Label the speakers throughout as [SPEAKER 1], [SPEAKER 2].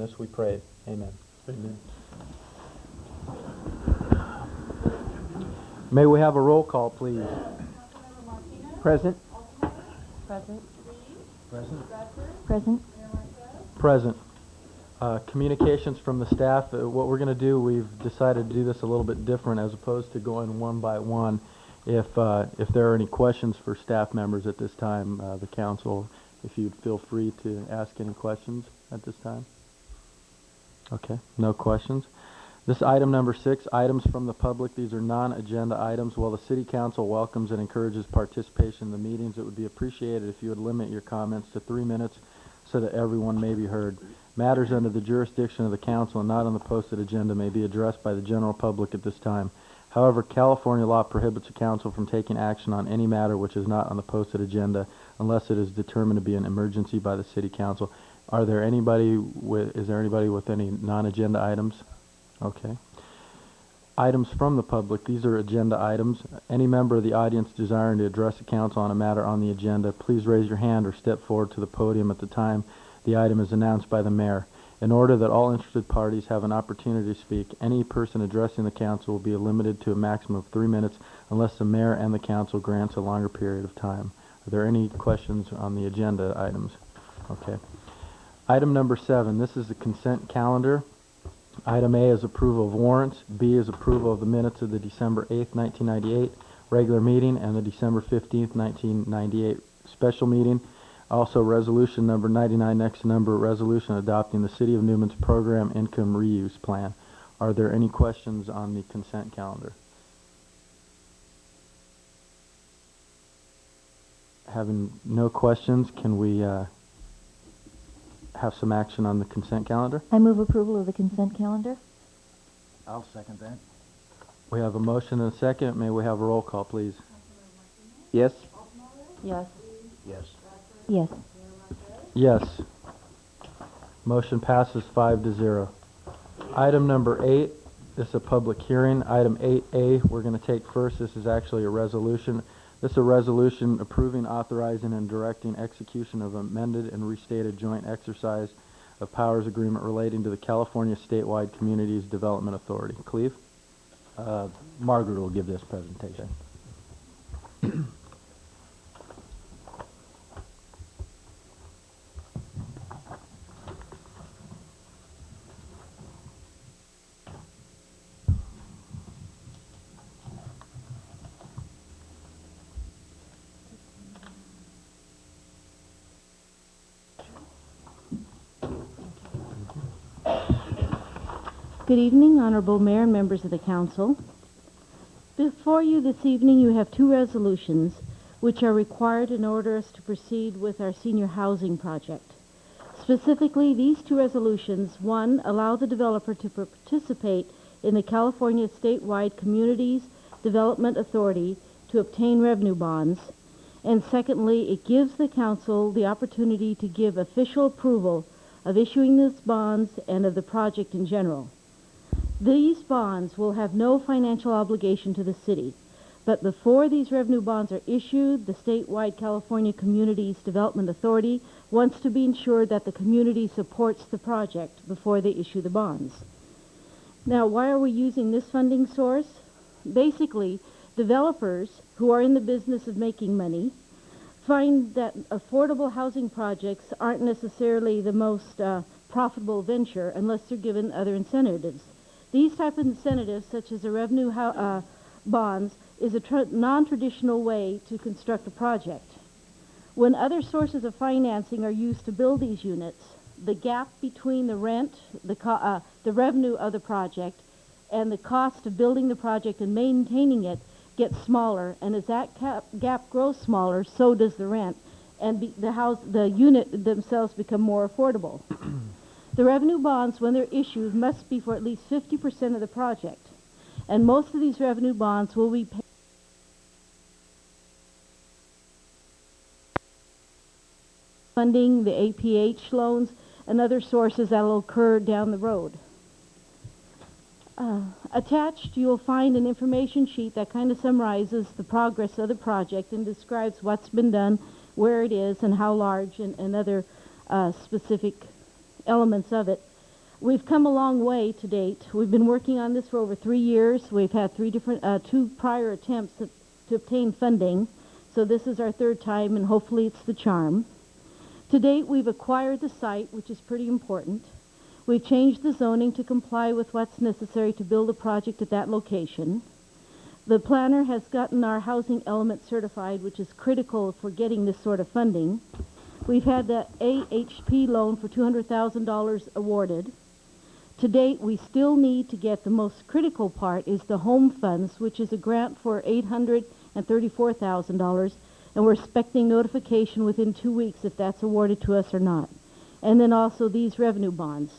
[SPEAKER 1] this we pray. Amen.
[SPEAKER 2] Amen.
[SPEAKER 1] May we have a roll call, please?
[SPEAKER 2] Present.
[SPEAKER 3] Present.
[SPEAKER 2] Present.
[SPEAKER 3] Present.
[SPEAKER 1] Present. Communications from the staff. What we're going to do, we've decided to do this a little bit different as opposed to going one by one. If there are any questions for staff members at this time, the council, if you'd feel free to ask any questions at this time. Okay, no questions. This item number 6, items from the public. These are non-agenda items. While the City Council welcomes and encourages participation in the meetings, it would be appreciated if you would limit your comments to 3 minutes so that everyone may be heard. Matters under the jurisdiction of the Council and not on the posted agenda may be addressed by the general public at this time. However, California law prohibits the Council from taking action on any matter which is not on the posted agenda unless it is determined to be an emergency by the City Council. Is there anybody with any non-agenda items? Okay. Items from the public. These are agenda items. Any member of the audience desiring to address the council on a matter on the agenda, please raise your hand or step forward to the podium at the time the item is announced by the mayor. In order that all interested parties have an opportunity to speak, any person addressing the council will be limited to a maximum of 3 minutes unless the mayor and the council grants a longer period of time. Are there any questions on the agenda items? Okay. Item number 7. This is the consent calendar. Item A is approval of warrants. B is approval of the minutes of the December 8th, 1998 regular meeting and the December 15th, 1998 special meeting. Also, resolution number 99, next number, resolution adopting the City of Newman's program income reuse plan. Are there any questions on the consent calendar? Having no questions, can we have some action on the consent calendar?
[SPEAKER 3] I move approval of the consent calendar.
[SPEAKER 2] I'll second that.
[SPEAKER 1] We have a motion and a second. May we have a roll call, please?
[SPEAKER 2] Yes.
[SPEAKER 3] Yes.
[SPEAKER 2] Yes.
[SPEAKER 3] Yes.
[SPEAKER 1] Yes. Motion passes 5-0. Item number 8, this is a public hearing. Item 8A, we're going to take first. This is actually a resolution. This is a resolution approving, authorizing, and directing execution of amended and restated joint exercise of powers agreement relating to the California Statewide Communities Development Authority. Cleve?
[SPEAKER 2] Margaret will give this presentation.
[SPEAKER 4] Good evening, Honorable Mayor and members of the Council. Before you this evening, you have 2 resolutions which are required in order us to proceed with our senior housing project. Specifically, these 2 resolutions, 1, allow the developer to participate in the California Statewide Communities Development Authority to obtain revenue bonds, and secondly, it gives the Council the opportunity to give official approval of issuing these bonds and of the project in general. These bonds will have no financial obligation to the city, but before these revenue bonds are issued, the Statewide California Communities Development Authority wants to be ensured that the community supports the project before they issue the bonds. Now, why are we using this funding source? Basically, developers who are in the business of making money find that affordable housing projects aren't necessarily the most profitable venture unless they're given other incentives. These type of incentives, such as the revenue bonds, is a non-traditional way to construct a project. When other sources of financing are used to build these units, the gap between the rent, the revenue of the project, and the cost of building the project and maintaining it gets smaller. And as that gap grows smaller, so does the rent, and the unit themselves become more affordable. The revenue bonds, when they're issued, must be for at least 50% of the project. And most of these revenue bonds will be paid funding the APH loans and other sources that will occur down the road. Attached, you will find an information sheet that kind of summarizes the progress of the project and describes what's been done, where it is, and how large, and other specific elements of it. We've come a long way to date. We've been working on this for over 3 years. We've had two prior attempts to obtain funding, so this is our third time, and hopefully it's the charm. To date, we've acquired the site, which is pretty important. We've changed the zoning to comply with what's necessary to build a project at that location. The planner has gotten our housing element certified, which is critical for getting this sort of funding. We've had the AHP loan for $200,000 awarded. To date, we still need to get the most critical part is the home funds, which is a grant for $834,000, and we're expecting notification within 2 weeks if that's awarded to us or not. And then also these revenue bonds.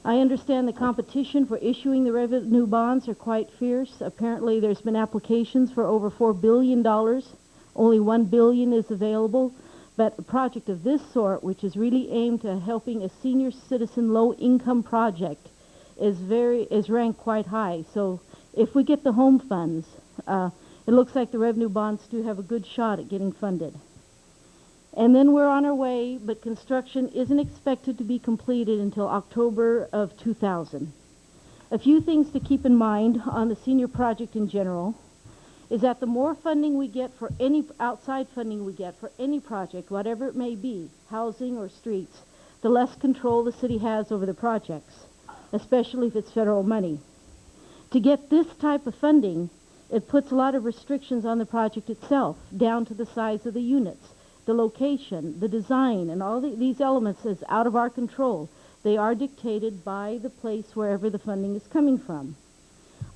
[SPEAKER 4] I understand the competition for issuing the revenue bonds are quite fierce. Apparently there's been applications for over $4 billion. Only $1 billion is available. But a project of this sort, which is really aimed at helping a senior citizen low-income project, is ranked quite high. So if we get the home funds, it looks like the revenue bonds do have a good shot at getting funded. And then we're on our way, but construction isn't expected to be completed until October of 2000. A few things to keep in mind on the senior project in general is that the more funding we get for any outside funding we get for any project, whatever it may be, housing or streets, the less control the city has over the projects, especially if it's federal money. To get this type of funding, it puts a lot of restrictions on the project itself, down to the size of the units, the location, the design, and all these elements is out of our control. They are dictated by the place wherever the funding is coming from.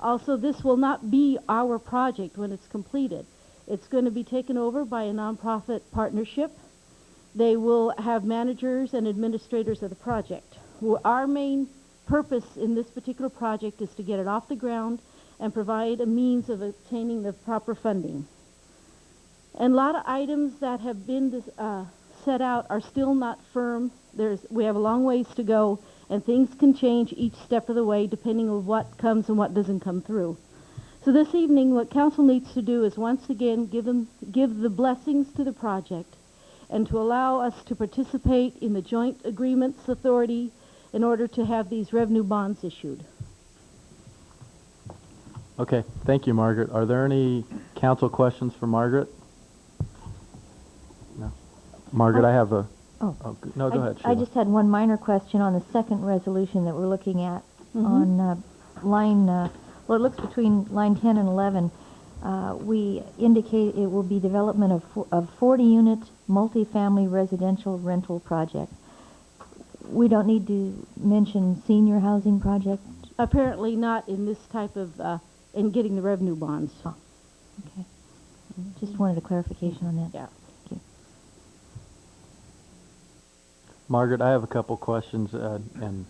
[SPEAKER 4] Also, this will not be our project when it's completed. It's going to be taken over by a nonprofit partnership. They will have managers and administrators of the project. Our main purpose in this particular project is to get it off the ground and provide a means of obtaining the proper funding. And a lot of items that have been set out are still not firm. We have a long ways to go, and things can change each step of the way depending on what comes and what doesn't come through. So this evening, what council needs to do is once again give the blessings to the project and to allow us to participate in the joint agreements authority in order to have these revenue bonds issued.
[SPEAKER 1] Okay, thank you, Margaret. Are there any council questions for Margaret? No. Margaret, I have a...
[SPEAKER 3] Oh.
[SPEAKER 1] No, go ahead,
[SPEAKER 3] I
[SPEAKER 1] Sheila.
[SPEAKER 3] just had one minor question on the second resolution that we're looking at on line, well, it looks between line 10 and 11. We indicate it will be development of 40-unit multifamily residential rental project. We don't need to mention senior housing project?
[SPEAKER 4] Apparently not in this type of, in getting the revenue bonds.
[SPEAKER 3] Oh, okay. Just wanted a clarification on that.
[SPEAKER 4] Yeah.
[SPEAKER 3] Thank you.
[SPEAKER 1] Margaret, I have a couple questions, and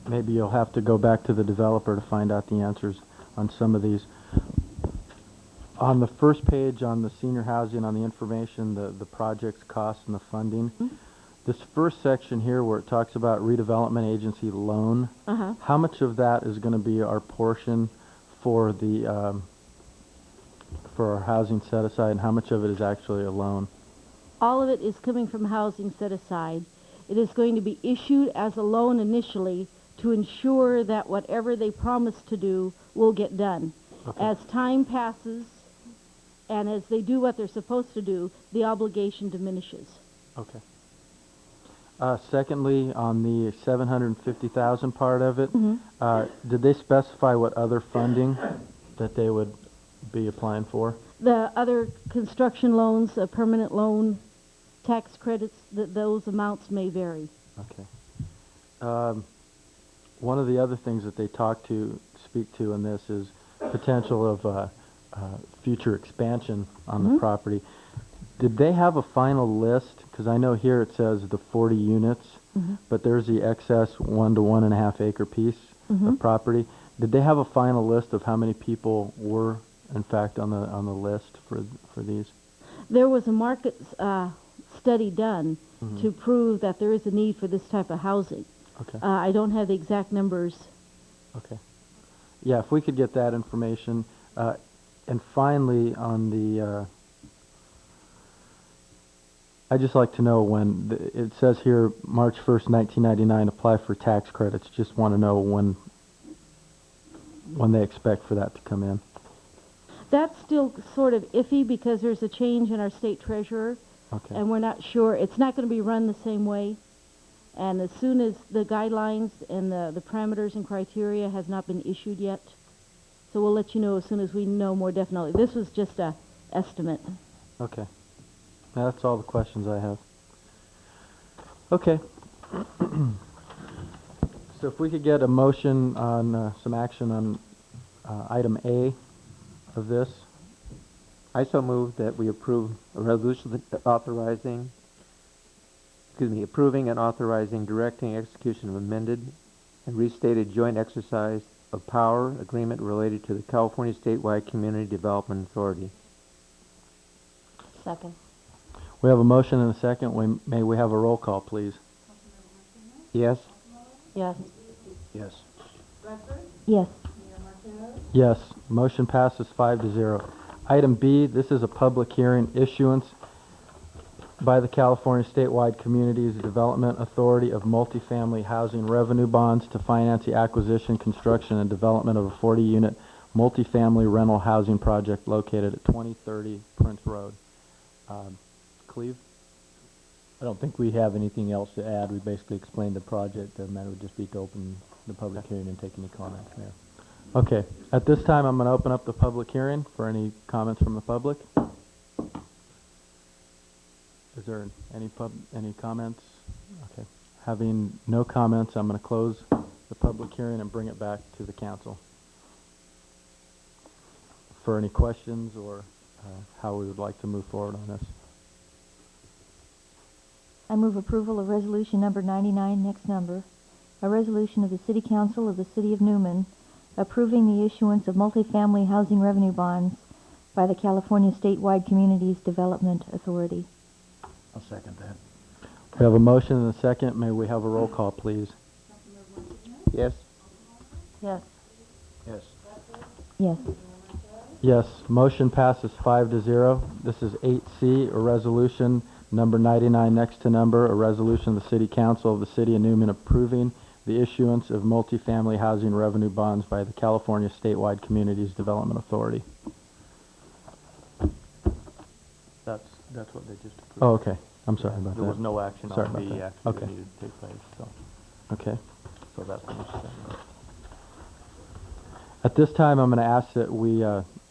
[SPEAKER 1] maybe you'll have to go back to the developer to find out the answers on some of these. On the first page on the senior housing, on the information, the project's cost and the funding, this first section here where it talks about redevelopment agency loan, how much of that is going to be our portion for the for our housing set aside, and how much of it is actually a loan?
[SPEAKER 4] All of it is coming from housing set aside. It is going to be issued as a loan initially to ensure that whatever they promise to do will get done.
[SPEAKER 1] Okay.
[SPEAKER 4] As time passes and as they do what they're supposed to do, the obligation diminishes.
[SPEAKER 1] Okay. Secondly, on the 750,000 part of it, did they specify what other funding that they would be applying for?
[SPEAKER 4] The other construction loans, a permanent loan, tax credits, those amounts may vary.
[SPEAKER 1] Okay. One of the other things that they speak to in this is potential of future expansion on the property. Did they have a final list? Because I know here it says the 40 units, but there's the excess 1 to 1.5 acre piece of property. Did they have a final list of how many people were, in fact, on the list for these?
[SPEAKER 4] There was a market study done to prove that there is a need for this type of housing.
[SPEAKER 1] Okay.
[SPEAKER 4] I don't have the exact numbers.
[SPEAKER 1] Okay. Yeah, if we could get that information. And finally, on the I'd just like to know when, it says here, March 1st, 1999, apply for tax credits. Just want to know when they expect for that to come in.
[SPEAKER 4] That's still sort of iffy because there's a change in our state treasurer,
[SPEAKER 1] Okay.
[SPEAKER 4] and we're not sure. It's not going to be run the same way. And as soon as the guidelines and the parameters and criteria has not been issued yet, so we'll let you know as soon as we know more definitely. This was just a estimate.
[SPEAKER 1] Okay. Now, that's all the questions I have. Okay. So if we could get a motion on some action on item A of this.
[SPEAKER 5] I so move that we approve a resolution approving and authorizing directing execution of amended and restated joint exercise of power agreement related to the California Statewide Community Development Authority.
[SPEAKER 3] Second.
[SPEAKER 1] We have a motion and a second. May we have a roll call, please?
[SPEAKER 5] Yes?
[SPEAKER 3] Yes.
[SPEAKER 2] Yes.
[SPEAKER 3] Yes.
[SPEAKER 1] Yes. Motion passes 5-0. Item B, this is a public hearing, issuance by the California Statewide Communities Development Authority of multifamily housing revenue bonds to finance the acquisition, construction, and development of a 40-unit multifamily rental housing project located at 2030 Prince Road. Cleve?
[SPEAKER 2] I don't think we have anything else to add. We basically explained the project. The matter would just be to open the public hearing and take any comments, Mayor.
[SPEAKER 1] Okay. At this time, I'm going to open up the public hearing for any comments from the public. Is there any comments? Okay. Having no comments, I'm going to close the public hearing and bring it back to the council for any questions or how we would like to move forward on this.
[SPEAKER 3] I move approval of resolution number 99, next number, a resolution of the City Council of the City of Newman approving the issuance of multifamily housing revenue bonds by the California Statewide Communities Development Authority.
[SPEAKER 2] I'll second that.
[SPEAKER 1] We have a motion and a second. May we have a roll call, please?
[SPEAKER 5] Yes?
[SPEAKER 3] Yes.
[SPEAKER 2] Yes.
[SPEAKER 3] Yes.
[SPEAKER 1] Yes. Motion passes 5-0. This is 8C, a resolution number 99 next to number, a resolution of the City Council of the City of Newman approving the issuance of multifamily housing revenue bonds by the California Statewide Communities Development Authority.
[SPEAKER 6] That's what they just approved.
[SPEAKER 1] Oh, okay. I'm sorry about that.
[SPEAKER 6] There was no action
[SPEAKER 1] Sorry
[SPEAKER 6] on
[SPEAKER 1] about
[SPEAKER 6] B
[SPEAKER 1] that.
[SPEAKER 6] actually
[SPEAKER 1] Okay.
[SPEAKER 6] that needed to take place,
[SPEAKER 1] Okay.
[SPEAKER 6] so that's what was said.
[SPEAKER 1] At this time, I'm going to ask that we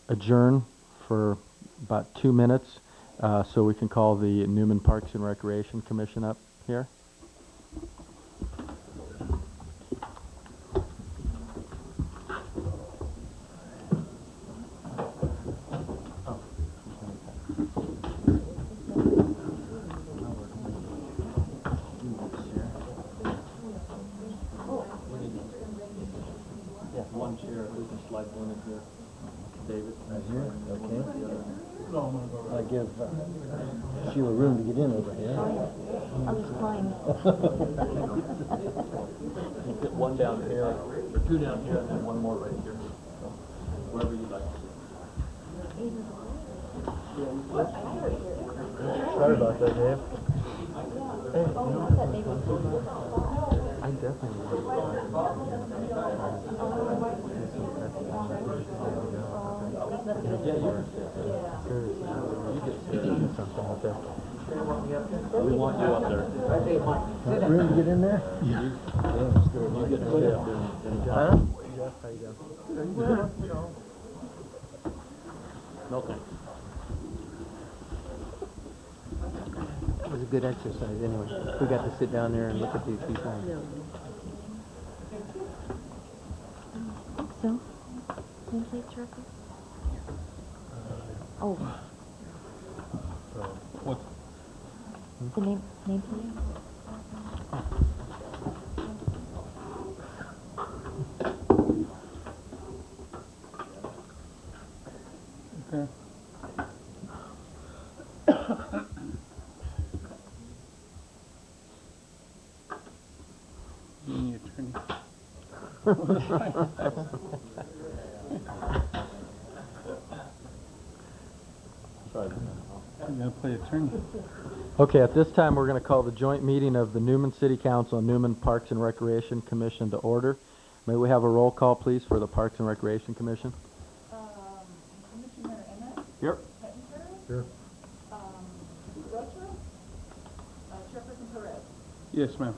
[SPEAKER 1] adjourn for about 2 minutes so we can call the Newman Parks and Recreation Commission up here.
[SPEAKER 6] Yeah, one chair, we can slide one in here. David?
[SPEAKER 2] Right here? Okay. I give Sheila room to get in over here.
[SPEAKER 3] I'll just climb.
[SPEAKER 6] Get one down here, or two down here, and then one more right here. So, wherever you like to sit.
[SPEAKER 1] Sorry about that, Dave.
[SPEAKER 6] I definitely We want you up there.
[SPEAKER 2] Got room to get in there?
[SPEAKER 6] You get to stay up there and
[SPEAKER 2] Huh?
[SPEAKER 6] No thanks.
[SPEAKER 5] It was a good exercise anyway. We got to sit down there and look at these people.
[SPEAKER 3] So, nameplate record? Oh.
[SPEAKER 6] What?
[SPEAKER 3] The nameplate?
[SPEAKER 6] Okay. Being the attorney. Sorry. You gotta play attorney.
[SPEAKER 1] Okay, at this time, we're going to call the joint meeting of the Newman City Council and Newman Parks and Recreation Commission to order. May we have a roll call, please, for the Parks and Recreation Commission?
[SPEAKER 3] Commissioner Emmett?
[SPEAKER 1] Here.
[SPEAKER 3] Here. Rocha? Chairperson Perez?
[SPEAKER 6] Yes, ma'am.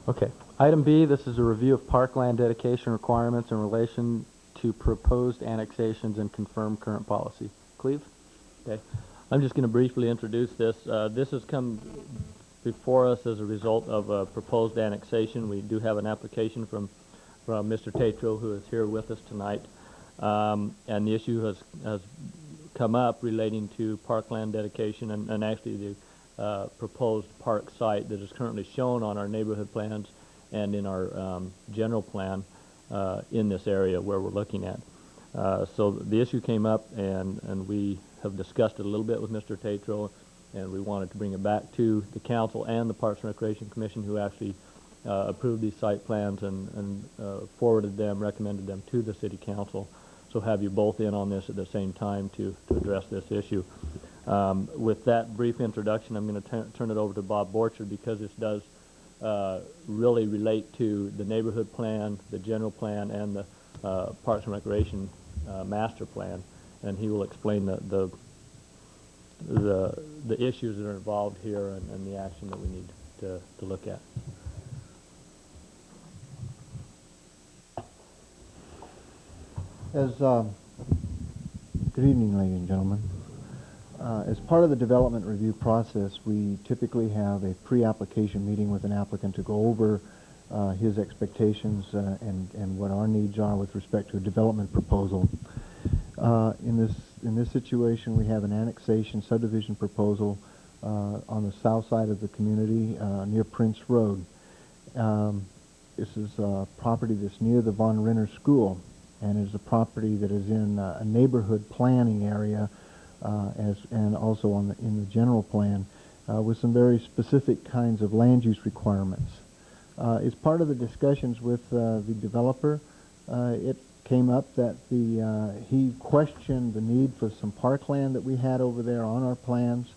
[SPEAKER 1] Okay. Item B, this is a review of parkland dedication requirements in relation to proposed annexations and confirm current policy. Cleve?
[SPEAKER 2] Okay. I'm just going to briefly introduce this. This has come before us as a result of a proposed annexation. We do have an application from Mr. Tatro, who is here with us tonight. And the issue has come up relating to parkland dedication and actually the proposed park site that is currently shown on our neighborhood plans and in our general plan in this area where we're looking at. So the issue came up, and we have discussed it a little bit with Mr. Tatro, and we wanted to bring it back to the council and the Parks and Recreation Commission, who actually approved these site plans and forwarded them, recommended them to the City Council. So have you both in on this at the same time to address this issue. With that brief introduction, I'm going to turn it over to Bob Borchard, because this does really relate to the neighborhood plan, the general plan, and the Parks and Recreation master plan, and he will explain the issues that are involved here and the action that we need to look at.
[SPEAKER 7] Good evening, ladies and gentlemen. As part of the development review process, we typically have a pre-application meeting with an applicant to go over his expectations and what our needs are with respect to a development proposal. In this situation, we have an annexation subdivision proposal on the south side of the community near Prince Road. This is a property that's near the Von Renner School, and is a property that is in a neighborhood planning area, and also in the general plan, with some very specific kinds of land use requirements. As part of the discussions with the developer, it came up that he questioned the need for some parkland that we had over there on our plans,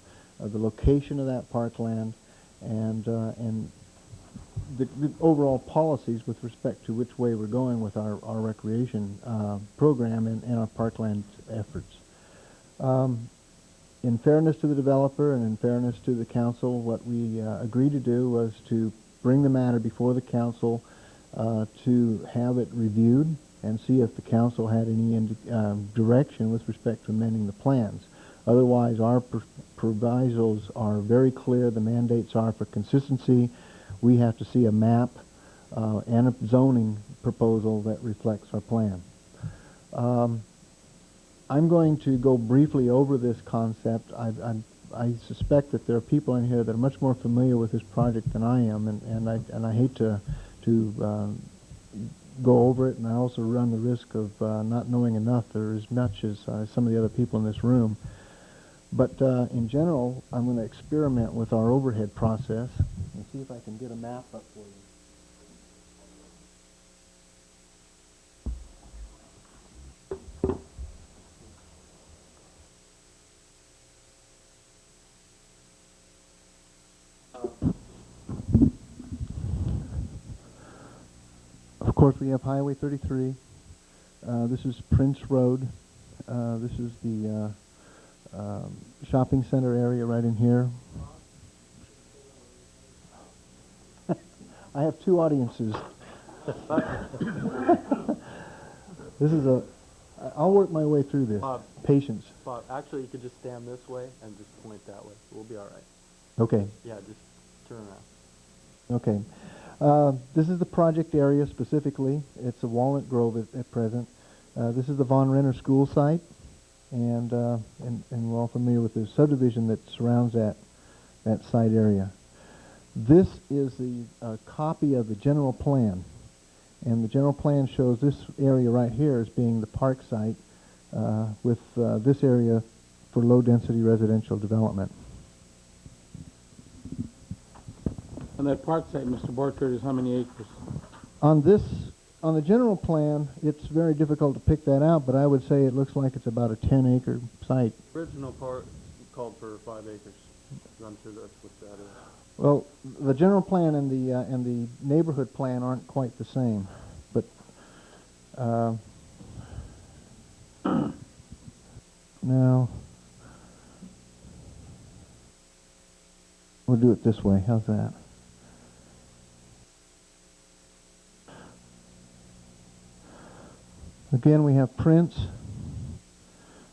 [SPEAKER 7] the location of that parkland, and the overall policies with respect to which way we're going with our recreation program and our parkland efforts. In fairness to the developer and in fairness to the council, what we agreed to do was to bring the matter before the council to have it reviewed and see if the council had any direction with respect to amending the plans. Otherwise, our provisos are very clear. The mandates are for consistency. We have to see a map and a zoning proposal that reflects our plan. I'm going to go briefly over this concept. I suspect that there are people in here that are much more familiar with this project than I am, and I hate to go over it, and I also run the risk of not knowing enough or as much as some of the other people in this room. But in general, I'm going to experiment with our overhead process and see if I can get a map up for you. Of course, we have Highway 33. This is Prince Road. This is the shopping center area right in here. I have two audiences. This is I'll work my way through this.
[SPEAKER 1] Bob.
[SPEAKER 7] Patience.
[SPEAKER 1] Bob, actually, you could just stand this way and just point that way. We'll be all right.
[SPEAKER 7] Okay.
[SPEAKER 1] Yeah, just turn around.
[SPEAKER 7] Okay. This is the project area specifically. It's a Walnut Grove at present. This is the Von Renner School site, and we're all familiar with the subdivision that surrounds that site area. This is the copy of the general plan, and the general plan shows this area right here as being the park site, with this area for low-density residential development.
[SPEAKER 8] And that park site, Mr. Borchard, is how many acres?
[SPEAKER 7] On the general plan, it's very difficult to pick that out, but I would say it looks like it's about a 10-acre site.
[SPEAKER 6] Original part called for 5 acres.
[SPEAKER 8] I'm sure that's what that is.
[SPEAKER 7] Well, the general plan and the neighborhood plan aren't quite the same, but now we'll do it this way. How's that? Again, we have Prince,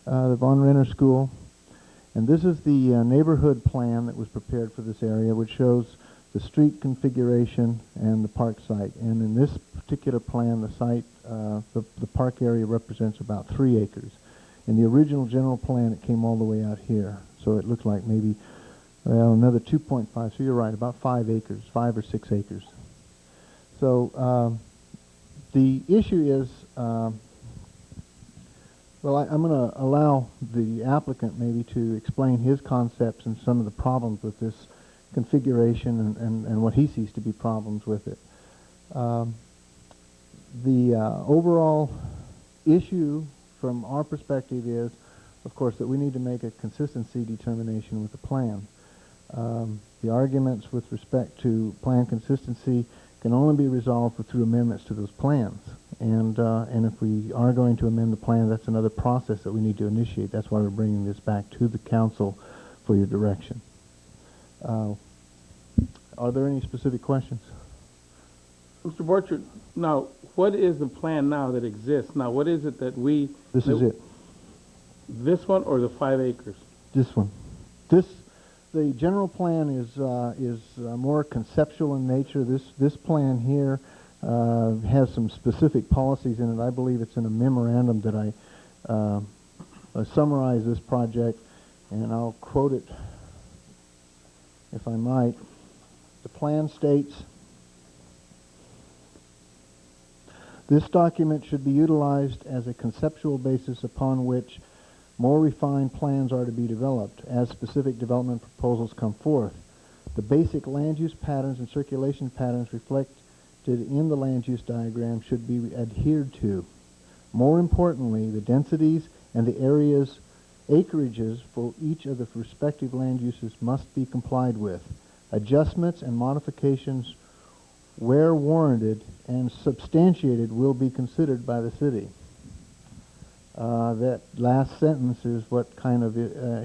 [SPEAKER 7] the Von Renner School, and this is the neighborhood plan that was prepared for this area, which shows the street configuration and the park site. And in this particular plan, the site, the park area represents about 3 acres. In the original general plan, it came all the way out here, so it looks like maybe, well, another 2.5. So you're right, about 5 acres, 5 or 6 acres. So the issue is, well, I'm going to allow the applicant maybe to explain his concepts and some of the problems with this configuration and what he sees to be problems with it. The overall issue from our perspective is, of course, that we need to make a consistency determination with the plan. The arguments with respect to plan consistency can only be resolved through amendments to those plans. And if we are going to amend the plan, that's another process that we need to initiate. That's why we're bringing this back to the council for your direction. Are there any specific questions?
[SPEAKER 8] Mr. Borchard, now, what is the plan now that exists? Now, what is it that we...
[SPEAKER 7] This is it.
[SPEAKER 8] This one or the 5 acres?
[SPEAKER 7] This one. The general plan is more conceptual in nature. This plan here has some specific policies in it. I believe it's in a memorandum that I summarize this project, and I'll quote it, if I might. The plan states, "This document should be utilized as a conceptual basis upon which more refined plans are to be developed as specific development proposals come forth. The basic land use patterns and circulation patterns reflected in the land use diagram should be adhered to. More importantly, the densities and the areas, acreages for each of the respective land uses must be complied with. Adjustments and modifications where warranted and substantiated will be considered by the city." That last sentence is what kind of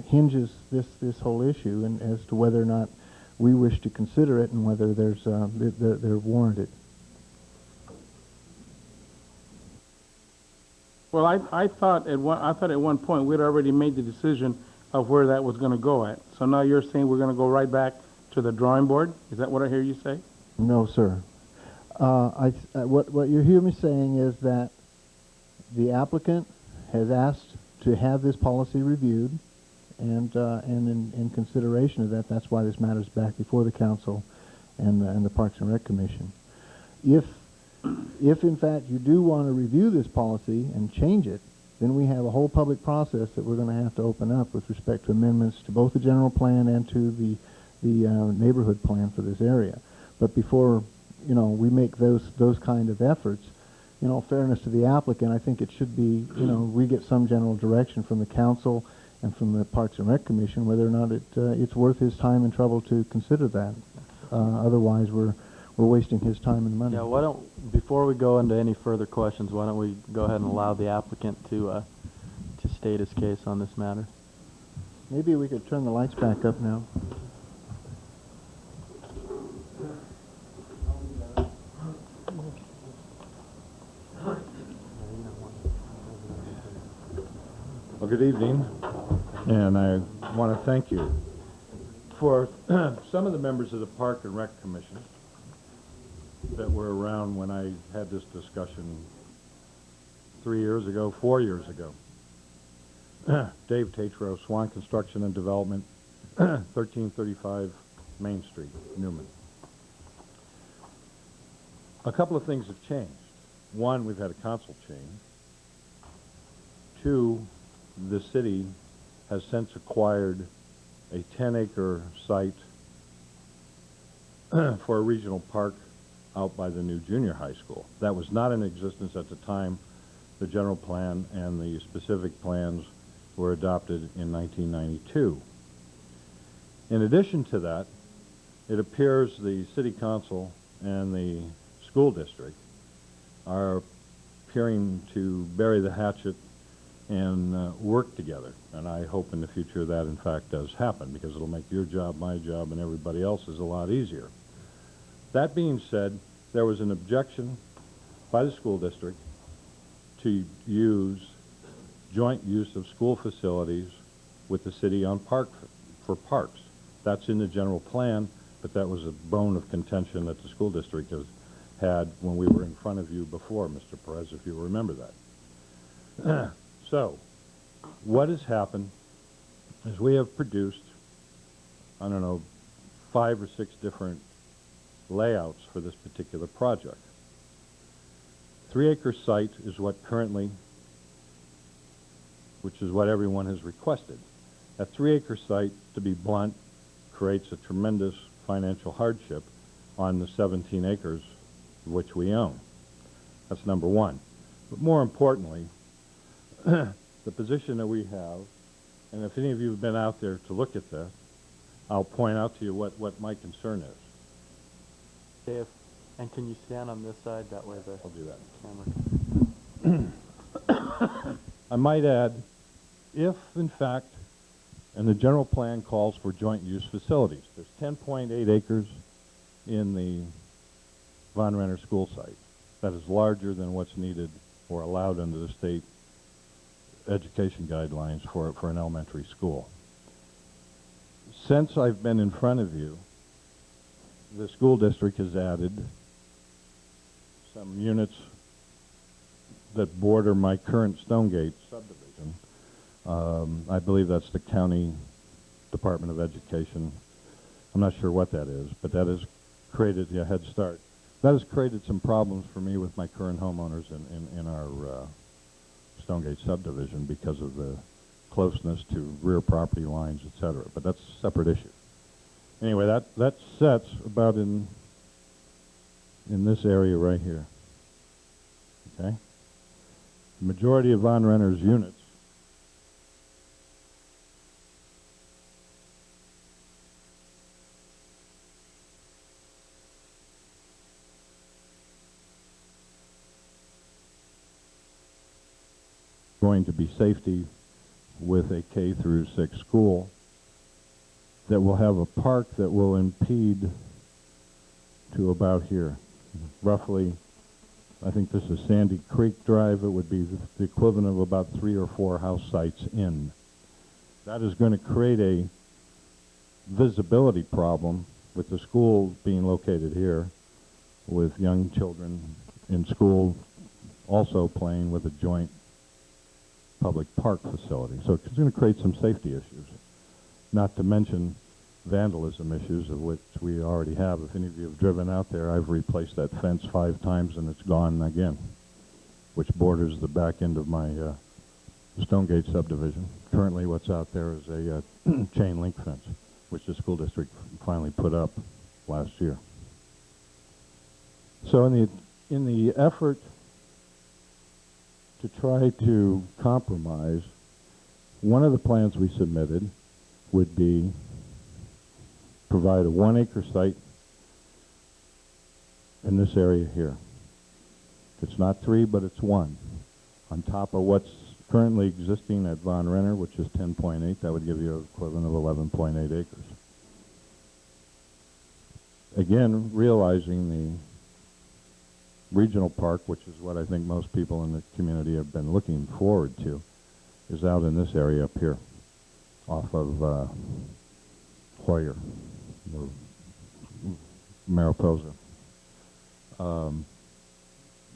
[SPEAKER 7] hinges this whole issue, and as to whether or not we wish to consider it and whether they're warranted.
[SPEAKER 8] Well, I thought at one point we'd already made the decision of where that was going to go at. So now you're saying we're going to go right back to the drawing board? Is that what I hear you say?
[SPEAKER 7] No, sir. What you hear me saying is that the applicant has asked to have this policy reviewed, and in consideration of that, that's why this matter is back before the council and the Parks and Rec Commission. If in fact you do want to review this policy and change it, then we have a whole public process that we're going to have to open up with respect to amendments to both the general plan and to the neighborhood plan for this area. But before we make those kind of efforts, fairness to the applicant, I think it should be, we get some general direction from the council and from the Parks and Rec Commission whether or not it's worth his time and trouble to consider that. Otherwise, we're wasting his time and money.
[SPEAKER 1] Yeah, before we go into any further questions, why don't we go ahead and allow the applicant to state his case on this matter?
[SPEAKER 7] Maybe we could turn the lights back up now.
[SPEAKER 9] Well, good evening, and I want to thank you for some of the members of the Park and Rec Commission that were around when I had this discussion 4 years ago. Dave Tatro, Swan Construction and Development, 1335 Main Street, Newman. A couple of things have changed. One, we've had a council change. Two, the city has since acquired a 10-acre site for a regional park out by the new junior high school. That was not in existence at the time the general plan and the specific plans were adopted in 1992. In addition to that, it appears the city council and the school district are appearing to bury the hatchet and work together. And I hope in the future that in fact does happen, because it'll make your job, my job, and everybody else's a lot easier. That being said, there was an objection by the school district to use joint use of school facilities with the city on for parks. That's in the general plan, but that was a bone of contention that the school district has had when we were in front of you before, Mr. Perez, if you remember that. So, what has happened is we have produced, I don't know, 5 or 6 different layouts for this particular project. 3-acre site is what currently, which is what everyone has requested. That 3-acre site, to be blunt, creates a tremendous financial hardship on the 17 acres which we own. That's number one. But more importantly, the position that we have, and if any of you have been out there to look at this, I'll point out to you what my concern is.
[SPEAKER 1] Okay, and can you stand on this side? That way the
[SPEAKER 9] I'll do that.
[SPEAKER 1] camera.
[SPEAKER 9] I might add, if in fact, and the general plan calls for joint use facilities, there's 10.8 acres in the Von Renner school site. That is larger than what's needed or allowed under the state education guidelines for an elementary school. Since I've been in front of you, the school district has added some units that border my current Stonegate subdivision. I believe that's the County Department of Education. I'm not sure what that is, but that has created a head start. That has created some problems for me with my current homeowners in our Stonegate subdivision because of the closeness to rear property lines, etc. But that's a separate issue. Anyway, that sets about in this area right here. Okay? The majority of Von Renner's units going to be safety with a K through 6 school that will have a park that will impede to about here. Roughly, I think this is Sandy Creek Drive. It would be the equivalent of about 3 or 4 house sites in. That is going to create a visibility problem with the school being located here, with young children in school also playing with a joint public park facility. So it's going to create some safety issues, not to mention vandalism issues, of which we already have. If any of you have driven out there, I've replaced that fence 5 times and it's gone again, which borders the back end of my Stonegate subdivision. Currently what's out there is a chain link fence, which the school district finally put up last year. So in the effort to try to compromise, one of the plans we submitted would be provide a 1-acre site in this area here. It's not 3, but it's 1. On top of what's currently existing at Von Renner, which is 10.8, that would give you an equivalent of 11.8 acres. Again, realizing the regional park, which is what I think most people in the community have been looking forward to, is out in this area up here, off of Hoyer, or Mariposa.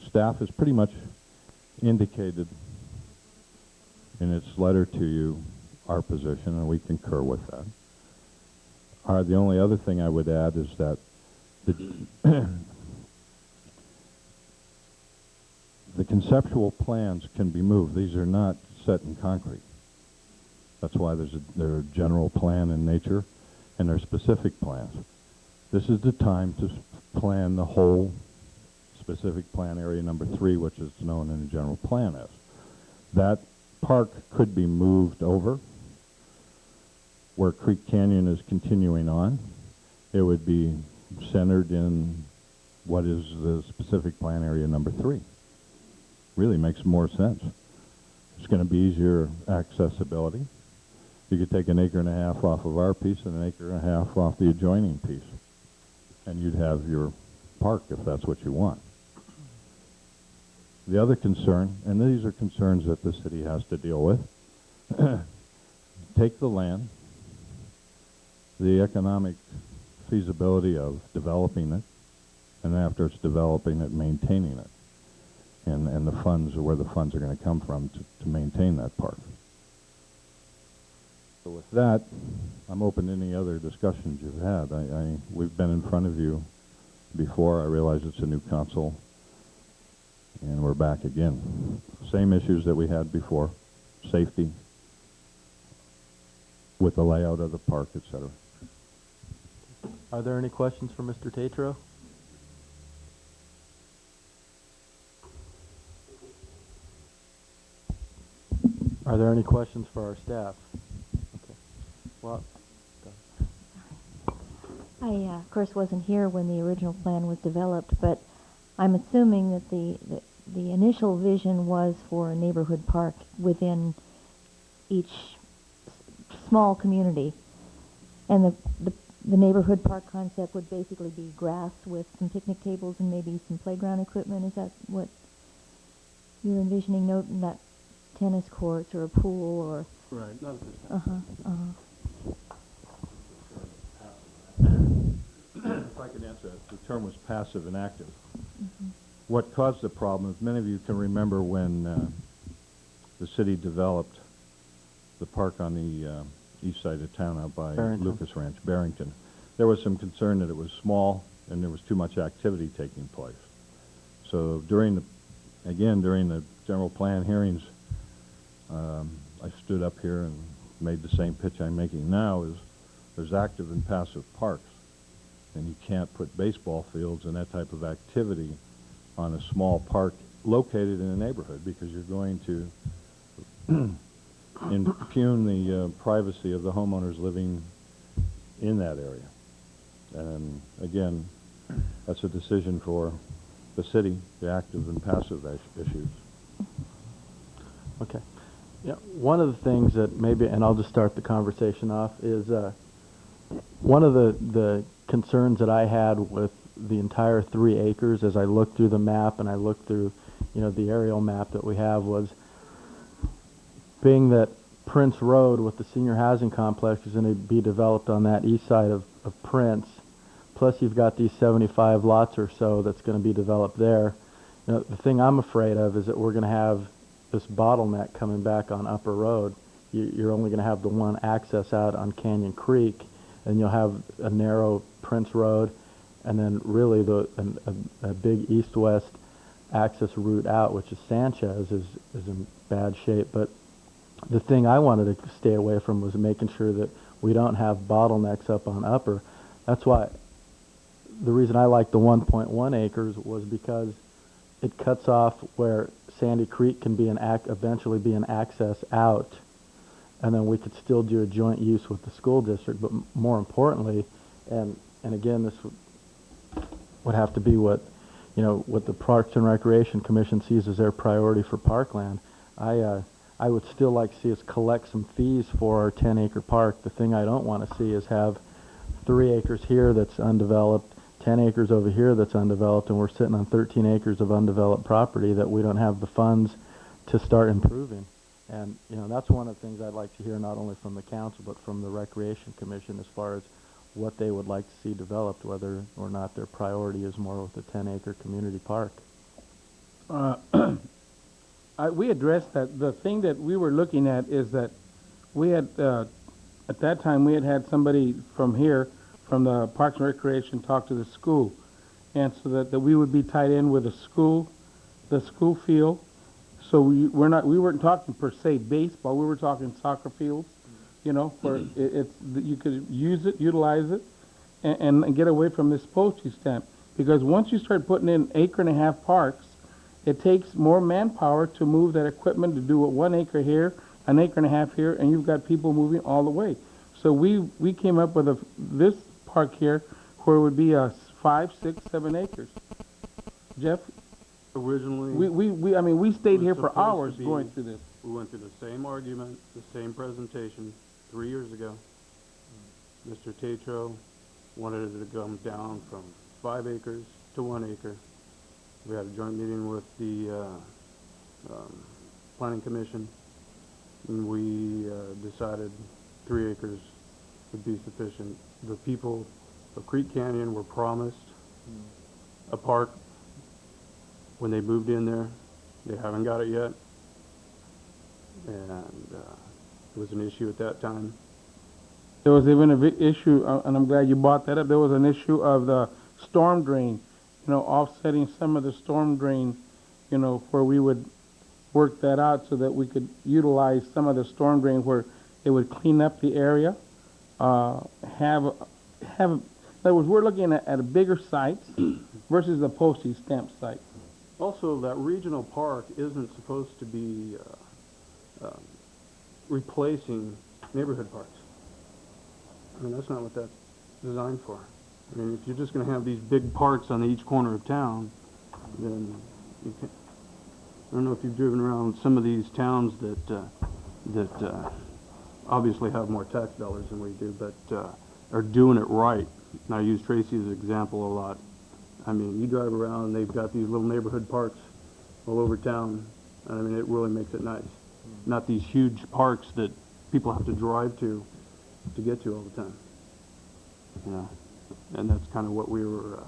[SPEAKER 9] Staff has pretty much indicated in its letter to you our position, and we concur with that. The only other thing I would add is that the conceptual plans can be moved. These are not set in concrete. That's why they're a general plan in nature, and they're specific plans. This is the time to plan the whole specific plan area number 3, which is known in the general plan as. That park could be moved over where Creek Canyon is continuing on. It would be centered in what is the specific plan area number 3. Really makes more sense. It's going to be easier accessibility. You could take 1.5 acres off of our piece and 1.5 acres off the adjoining piece, and you'd have your park if that's what you want. The other concern, and these are concerns that the city has to deal with, take the land, the economic feasibility of developing it, and after it's developing it, maintaining it, and the funds, or where the funds are going to come from to maintain that park. So with that, I'm open to any other discussions you've had. We've been in front of you before. I realize it's a new council, and we're back again. Same issues that we had before: safety, with the layout of the park, etc.
[SPEAKER 1] Are there any questions for Mr. Tatro? Are there any questions for our staff? Okay. Well,
[SPEAKER 3] I, of course, wasn't here when the original plan was developed, but I'm assuming that the initial vision was for a neighborhood park within each small community, and the neighborhood park concept would basically be grass with some picnic tables and maybe some playground equipment. Is that what you're envisioning? Not tennis courts or a pool or...
[SPEAKER 8] Right. Not at this time.
[SPEAKER 9] If I could answer that, the term was passive and active. What caused the problem is, many of you can remember when the city developed the park on the east side of town out by
[SPEAKER 1] Barrington.
[SPEAKER 9] Lucas Ranch, Barrington. There was some concern that it was small and there was too much activity taking place. So during the general plan hearings, I stood up here and made the same pitch I'm making now, is there's active and passive parks, and you can't put baseball fields and that type of activity on a small park located in a neighborhood, because you're going to impugn the privacy of the homeowners living in that area. And again, that's a decision for the city, the active and passive issues.
[SPEAKER 1] okay. Yeah, one of the things that maybe, and I'll just start the conversation off, is one of the concerns that I had with the entire 3 acres as I looked through the map and I looked through, the aerial map that we have, was being that Prince Road with the senior housing complex is going to be developed on that east side of Prince, plus you've got these 75 lots or so that's going to be developed there. The thing I'm afraid of is that we're going to have this bottleneck coming back on Upper Road. You're only going to have the one access out on Canyon Creek, and you'll have a narrow Prince Road, and then really a big east-west access route out, which is Sanchez, is in bad shape. But the thing I wanted to stay away from was making sure that we don't have bottlenecks up on Upper. That's why the reason I like the 1.1 acres was because it cuts off where Sandy Creek can be eventually be an access out, and then we could still do a joint use with the school district. But more importantly, and again, this would have to be what the Parks and Recreation Commission sees as their priority for Parkland. I would still like to see us collect some fees for our 10-acre park. The thing I don't want to see is have 3 acres here that's undeveloped, 10 acres over here that's undeveloped, and we're sitting on 13 acres of undeveloped property that we don't have the funds to start improving. And that's one of the things I'd like to hear, not only from the council but from the Recreation Commission, as far as what they would like to see developed, whether or not their priority is more with a 10-acre community park.
[SPEAKER 8] We addressed that. The thing that we were looking at is that we had, at that time, we had somebody from here, from the Parks and Recreation, talk to the school, and so that we would be tied in with the school field. So we weren't talking per se baseball. We were talking soccer fields, where you could utilize it, and get away from this postage stamp. Because once you start putting in 1.5 acre parks, it takes more manpower to move that equipment to do it 1 acre here, 1.5 acres here, and you've got people moving all the way. So we came up with this park here where it would be 5, 6, 7 acres. Jeff,
[SPEAKER 10] Originally,
[SPEAKER 8] we stayed
[SPEAKER 10] was
[SPEAKER 8] here for
[SPEAKER 10] supposed to
[SPEAKER 8] hours
[SPEAKER 10] be-
[SPEAKER 8] going through this.
[SPEAKER 10] we went through the same argument, the same presentation 3 years ago. Mr. Tatro wanted it to come down from 5 acres to 1 acre. We had a joint meeting with the Planning Commission, and we decided 3 acres would be sufficient. The people of Creek Canyon were promised a park when they moved in there. They haven't got it yet, and it was an issue at that time.
[SPEAKER 8] There was even a big issue, and I'm glad you brought that up. There was an issue of the storm drain, offsetting some of the storm drain, where we would work that out so that we could utilize some of the storm drain where it would clean up the area. In other words, we're looking at a bigger site versus a postage stamp site.
[SPEAKER 10] Also, that regional park isn't supposed to be replacing neighborhood parks. I mean, that's not what that's designed for. I mean, if you're just going to have these big parks on each corner of town, then you can't. I don't know if you've driven around some of these towns that obviously have more tax dollars than we do, but are doing it right. And I use Tracy as an example a lot. I mean, you drive around and they've got these little neighborhood parks all over town. I mean, it really makes it nice. Not these huge parks that people have to drive to get to all the time. And that's kind of what we were.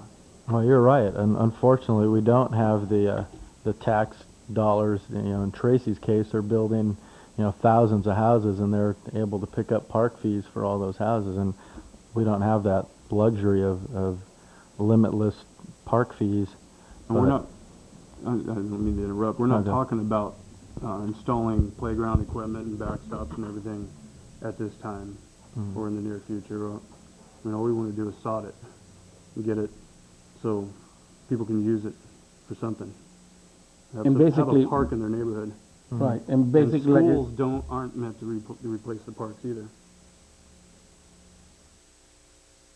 [SPEAKER 1] Well, you're right, and unfortunately, we don't have the tax dollars. In Tracy's case, they're building, thousands of houses, and they're able to pick up park fees for all those houses, and we don't have that luxury of limitless park fees.
[SPEAKER 10] And we're not. I don't mean to interrupt. We're not
[SPEAKER 1] Okay.
[SPEAKER 10] talking about installing playground equipment and backstops and everything at this time or in the near future. I mean, all we want to do is sod it and get it so people can use it for something. Have
[SPEAKER 8] And basically-
[SPEAKER 10] have a park in their neighborhood.
[SPEAKER 8] Right, and
[SPEAKER 10] And
[SPEAKER 8] basically, like
[SPEAKER 10] schools aren't meant to replace the parks either.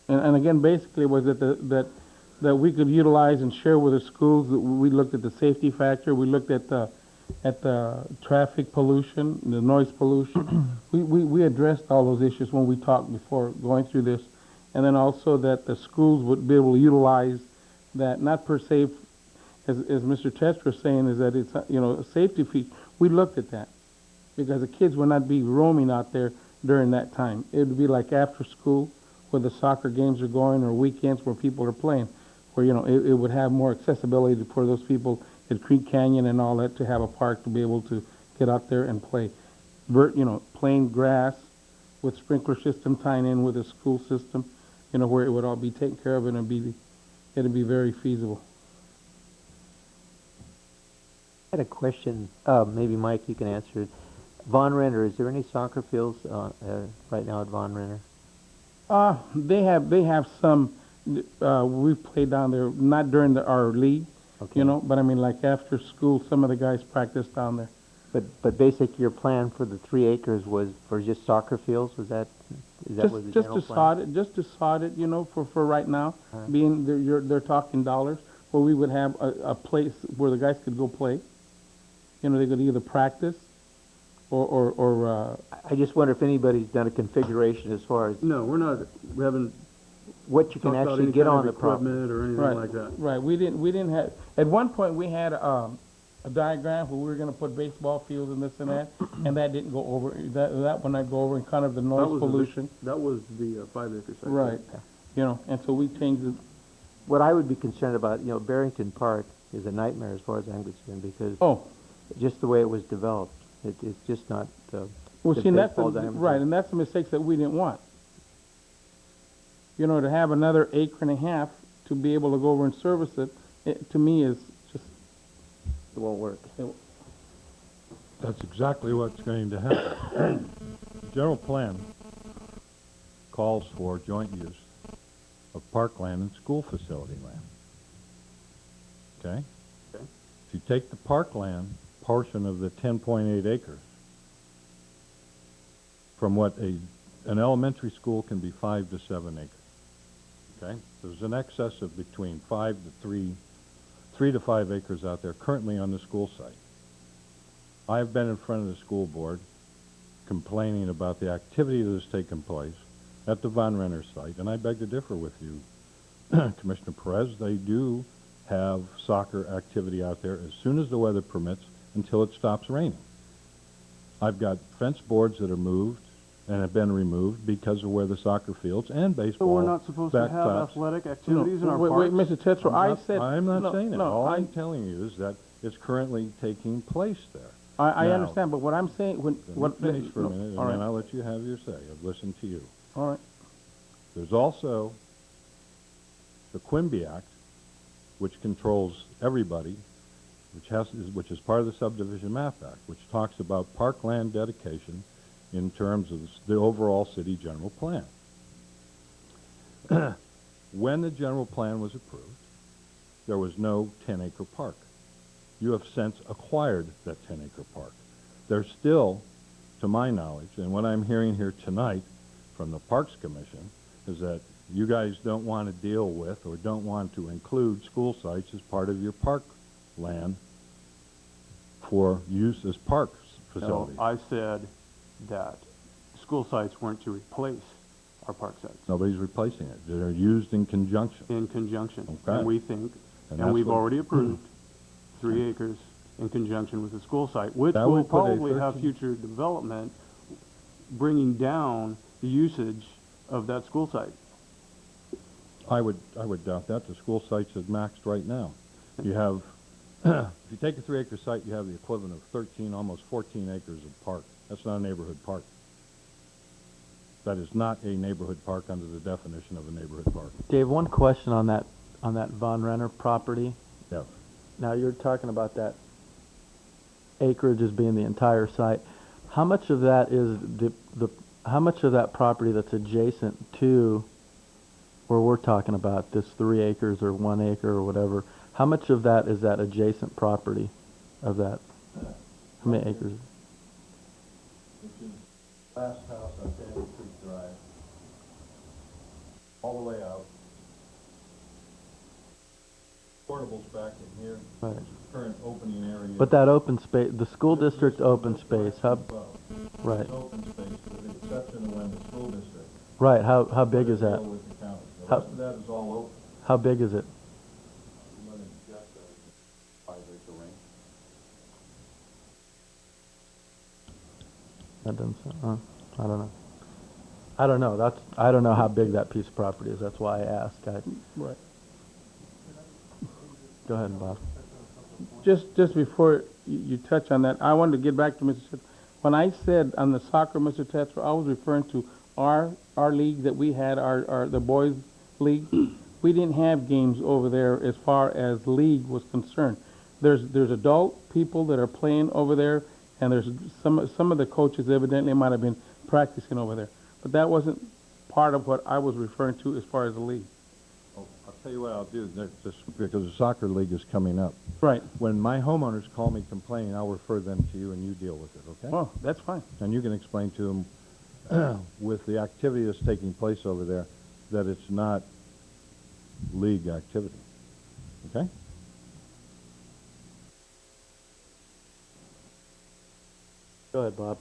[SPEAKER 8] and again, basically was that we could utilize and share with the schools. That we looked at the safety factor. We looked at the traffic pollution, the noise pollution. we addressed all those issues when we talked before going through this, and then also that the schools would be able to utilize that, not per se, as Mr. Test was saying, is that it's a safety feature. We looked at that because the kids would not be roaming out there during that time. It would be like after school, where the soccer games are going, or weekends where people are playing, where it would have more accessibility for those people at Creek Canyon and all that to have a park to be able to get out there and play. Plain grass with sprinkler system tying in with a school system, where it would all be taken care of, and it'd be very feasible.
[SPEAKER 5] I had a question, maybe Mike, you can answer it. Von Renner, is there any soccer fields right now at Von Renner?
[SPEAKER 8] They have some. We played down there, not during our league,
[SPEAKER 5] Okay.
[SPEAKER 8] but I mean, like after school, some of the guys practice down there.
[SPEAKER 5] But basically your plan for the 3 acres was for just soccer fields? Is that was the
[SPEAKER 8] Just
[SPEAKER 5] general
[SPEAKER 8] to
[SPEAKER 5] plan?
[SPEAKER 8] sod it, for right now, being they're talking dollars, where we would have a place where the guys could go play. They could either practice or
[SPEAKER 5] I just wonder if anybody's done a configuration as far as
[SPEAKER 10] No, we haven't
[SPEAKER 5] what you can
[SPEAKER 10] talked about
[SPEAKER 5] actually
[SPEAKER 10] any
[SPEAKER 5] get
[SPEAKER 10] kind
[SPEAKER 5] on
[SPEAKER 10] of
[SPEAKER 5] the property.
[SPEAKER 10] equipment or anything
[SPEAKER 8] right,
[SPEAKER 10] like that.
[SPEAKER 8] right. We didn't have. At one point, we had a diagram where we were going to put baseball fields and this and that, and that didn't go over. That one not go over, and kind of the noise pollution.
[SPEAKER 10] That was the 5 acre site.
[SPEAKER 8] Right. And so we changed it.
[SPEAKER 5] What I would be concerned about, Barrington Park is a nightmare as far as I'm concerned because just the way it was developed, it's just not
[SPEAKER 8] Well,
[SPEAKER 5] the
[SPEAKER 8] see, and that's
[SPEAKER 5] baseball diameter.
[SPEAKER 8] right, and that's the mistakes that we didn't want. To have another acre and a half to be able to go over and service it to me is just.
[SPEAKER 5] It won't work.
[SPEAKER 9] That's exactly what's going to happen. General plan calls for joint use of parkland and school facility land. Okay?
[SPEAKER 10] Okay.
[SPEAKER 9] If you take the parkland portion of the 10.8 acres from what a an elementary school can be 5 to 7 acres. Okay? There's an excess of between 3 to 5 acres out there currently on the school site. I've been in front of the school board complaining about the activity that has taken place at the Von Renner site, and I beg to differ with you, Commissioner Perez. They do have soccer activity out there as soon as the weather permits until it stops raining. I've got fence boards that are moved and have been removed because of where the soccer fields and baseball
[SPEAKER 10] So we're not supposed to have
[SPEAKER 9] backtops.
[SPEAKER 10] athletic activities in our
[SPEAKER 8] wait,
[SPEAKER 10] parks?
[SPEAKER 8] Mr. Tetro, I said...
[SPEAKER 9] I'm not saying that.
[SPEAKER 8] No,
[SPEAKER 9] All I'm telling you is that it's currently taking place there.
[SPEAKER 8] I
[SPEAKER 9] Now,
[SPEAKER 8] understand, but what I'm saying...
[SPEAKER 9] Let me finish for a minute, and
[SPEAKER 8] all
[SPEAKER 9] then
[SPEAKER 8] right.
[SPEAKER 9] I'll let you have your say. I've listened to you.
[SPEAKER 8] All right.
[SPEAKER 9] There's also the Quimby Act, which controls everybody, which is part of the Subdivision Map Act, which talks about parkland dedication in terms of the overall city general plan. When the general plan was approved, there was no 10-acre park. You have since acquired that 10-acre park. There's still, to my knowledge, and what I'm hearing here tonight from the Parks Commission, is that you guys don't want to deal with or don't want to include school sites as part of your park land for use as parks facilities.
[SPEAKER 10] No, I said that school sites weren't to replace our park sites.
[SPEAKER 9] Nobody's replacing it. They're used in conjunction.
[SPEAKER 10] In conjunction.
[SPEAKER 9] Okay.
[SPEAKER 10] And we think,
[SPEAKER 9] And
[SPEAKER 10] and
[SPEAKER 9] that's
[SPEAKER 10] we've
[SPEAKER 9] what-
[SPEAKER 10] already approved 3 acres in conjunction with the school site, which
[SPEAKER 9] That
[SPEAKER 10] will
[SPEAKER 9] would put a
[SPEAKER 10] probably have
[SPEAKER 9] 13
[SPEAKER 10] future development, bringing down the usage of that school site.
[SPEAKER 9] I would doubt that. The school sites is maxed right now. You have, if you take a 3-acre site, you have the equivalent of 13, almost 14 acres of park. That's not a neighborhood park. That is not a neighborhood park under the definition of a neighborhood park.
[SPEAKER 1] Dave, one question on that Von Renner property.
[SPEAKER 9] Yes.
[SPEAKER 1] Now you're talking about that acreage as being the entire site. How much of that is how much of that property that's adjacent to where we're talking about, this 3 acres or 1 acre or whatever, how much of that is that adjacent property of that? How many acres?
[SPEAKER 9] Last house on Sandy Creek Drive, all the way out. Portables back in here.
[SPEAKER 1] Right.
[SPEAKER 9] This is current opening area.
[SPEAKER 1] But that open space, the school district open space, how, right,
[SPEAKER 9] It's open space with the exception of when the school district.
[SPEAKER 1] right, how big is that?
[SPEAKER 9] deal with the county. The
[SPEAKER 1] How-
[SPEAKER 9] rest of that is all open.
[SPEAKER 1] How big is it?
[SPEAKER 9] Let me guess, 5-acre ring.
[SPEAKER 1] That doesn't sound, I don't know. I don't know how big that piece of property is, that's why I asked.
[SPEAKER 8] Right.
[SPEAKER 1] Go ahead, Bob.
[SPEAKER 8] Just before you touch on that, I wanted to get back to Mr. Tetro. When I said on the soccer, Mr. Tetro, I was referring to our league that we had, the boys' league. We didn't have games over there as far as league was concerned. There's adult people that are playing over there, and there's some of the coaches evidently might have been practicing over there. But that wasn't part of what I was referring to as far as the league.
[SPEAKER 9] Oh, I'll tell you what I'll do, just because the soccer league is coming up.
[SPEAKER 8] Right.
[SPEAKER 9] When my homeowners call me complaining, I'll refer them to you and you deal with it, okay?
[SPEAKER 8] Oh, that's fine.
[SPEAKER 9] And you can explain to them, with the activity that's taking place over there, that it's not league activity, okay?
[SPEAKER 1] Go ahead, Bob.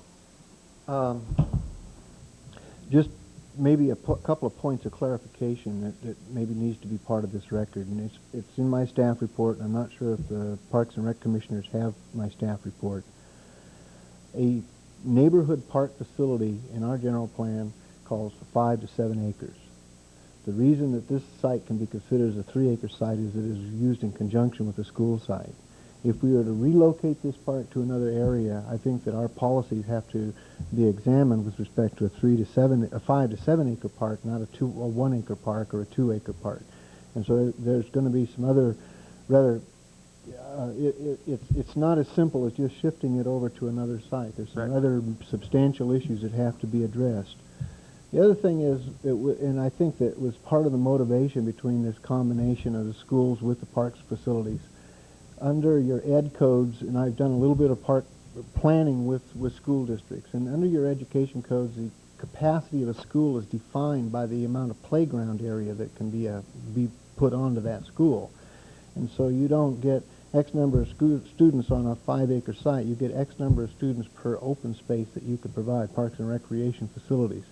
[SPEAKER 7] Just maybe a couple of points of clarification that maybe needs to be part of this record, and it's in my staff report, and I'm not sure if the Parks and Rec Commissioners have my staff report. A neighborhood park facility in our general plan calls for 5 to 7 acres. The reason that this site can be considered as a 3-acre site is it is used in conjunction with the school site. If we were to relocate this park to another area, I think that our policies have to be examined with respect to a 5 to 7 acre park, not a 1 acre park or a 2 acre park. And so there's going to be some other rather it's not as simple as just shifting it over to another site. There's some other substantial issues that have to be addressed. The other thing is, and I think that was part of the motivation between this combination of the schools with the parks facilities. Under your ed codes, and I've done a little bit of park planning with school districts, and under your education codes, capacity of a school is defined by the amount of playground area that can be put onto that school. And so you don't get X number of students on a 5-acre site. You get X number of students per open space that you could provide, parks and recreation facilities.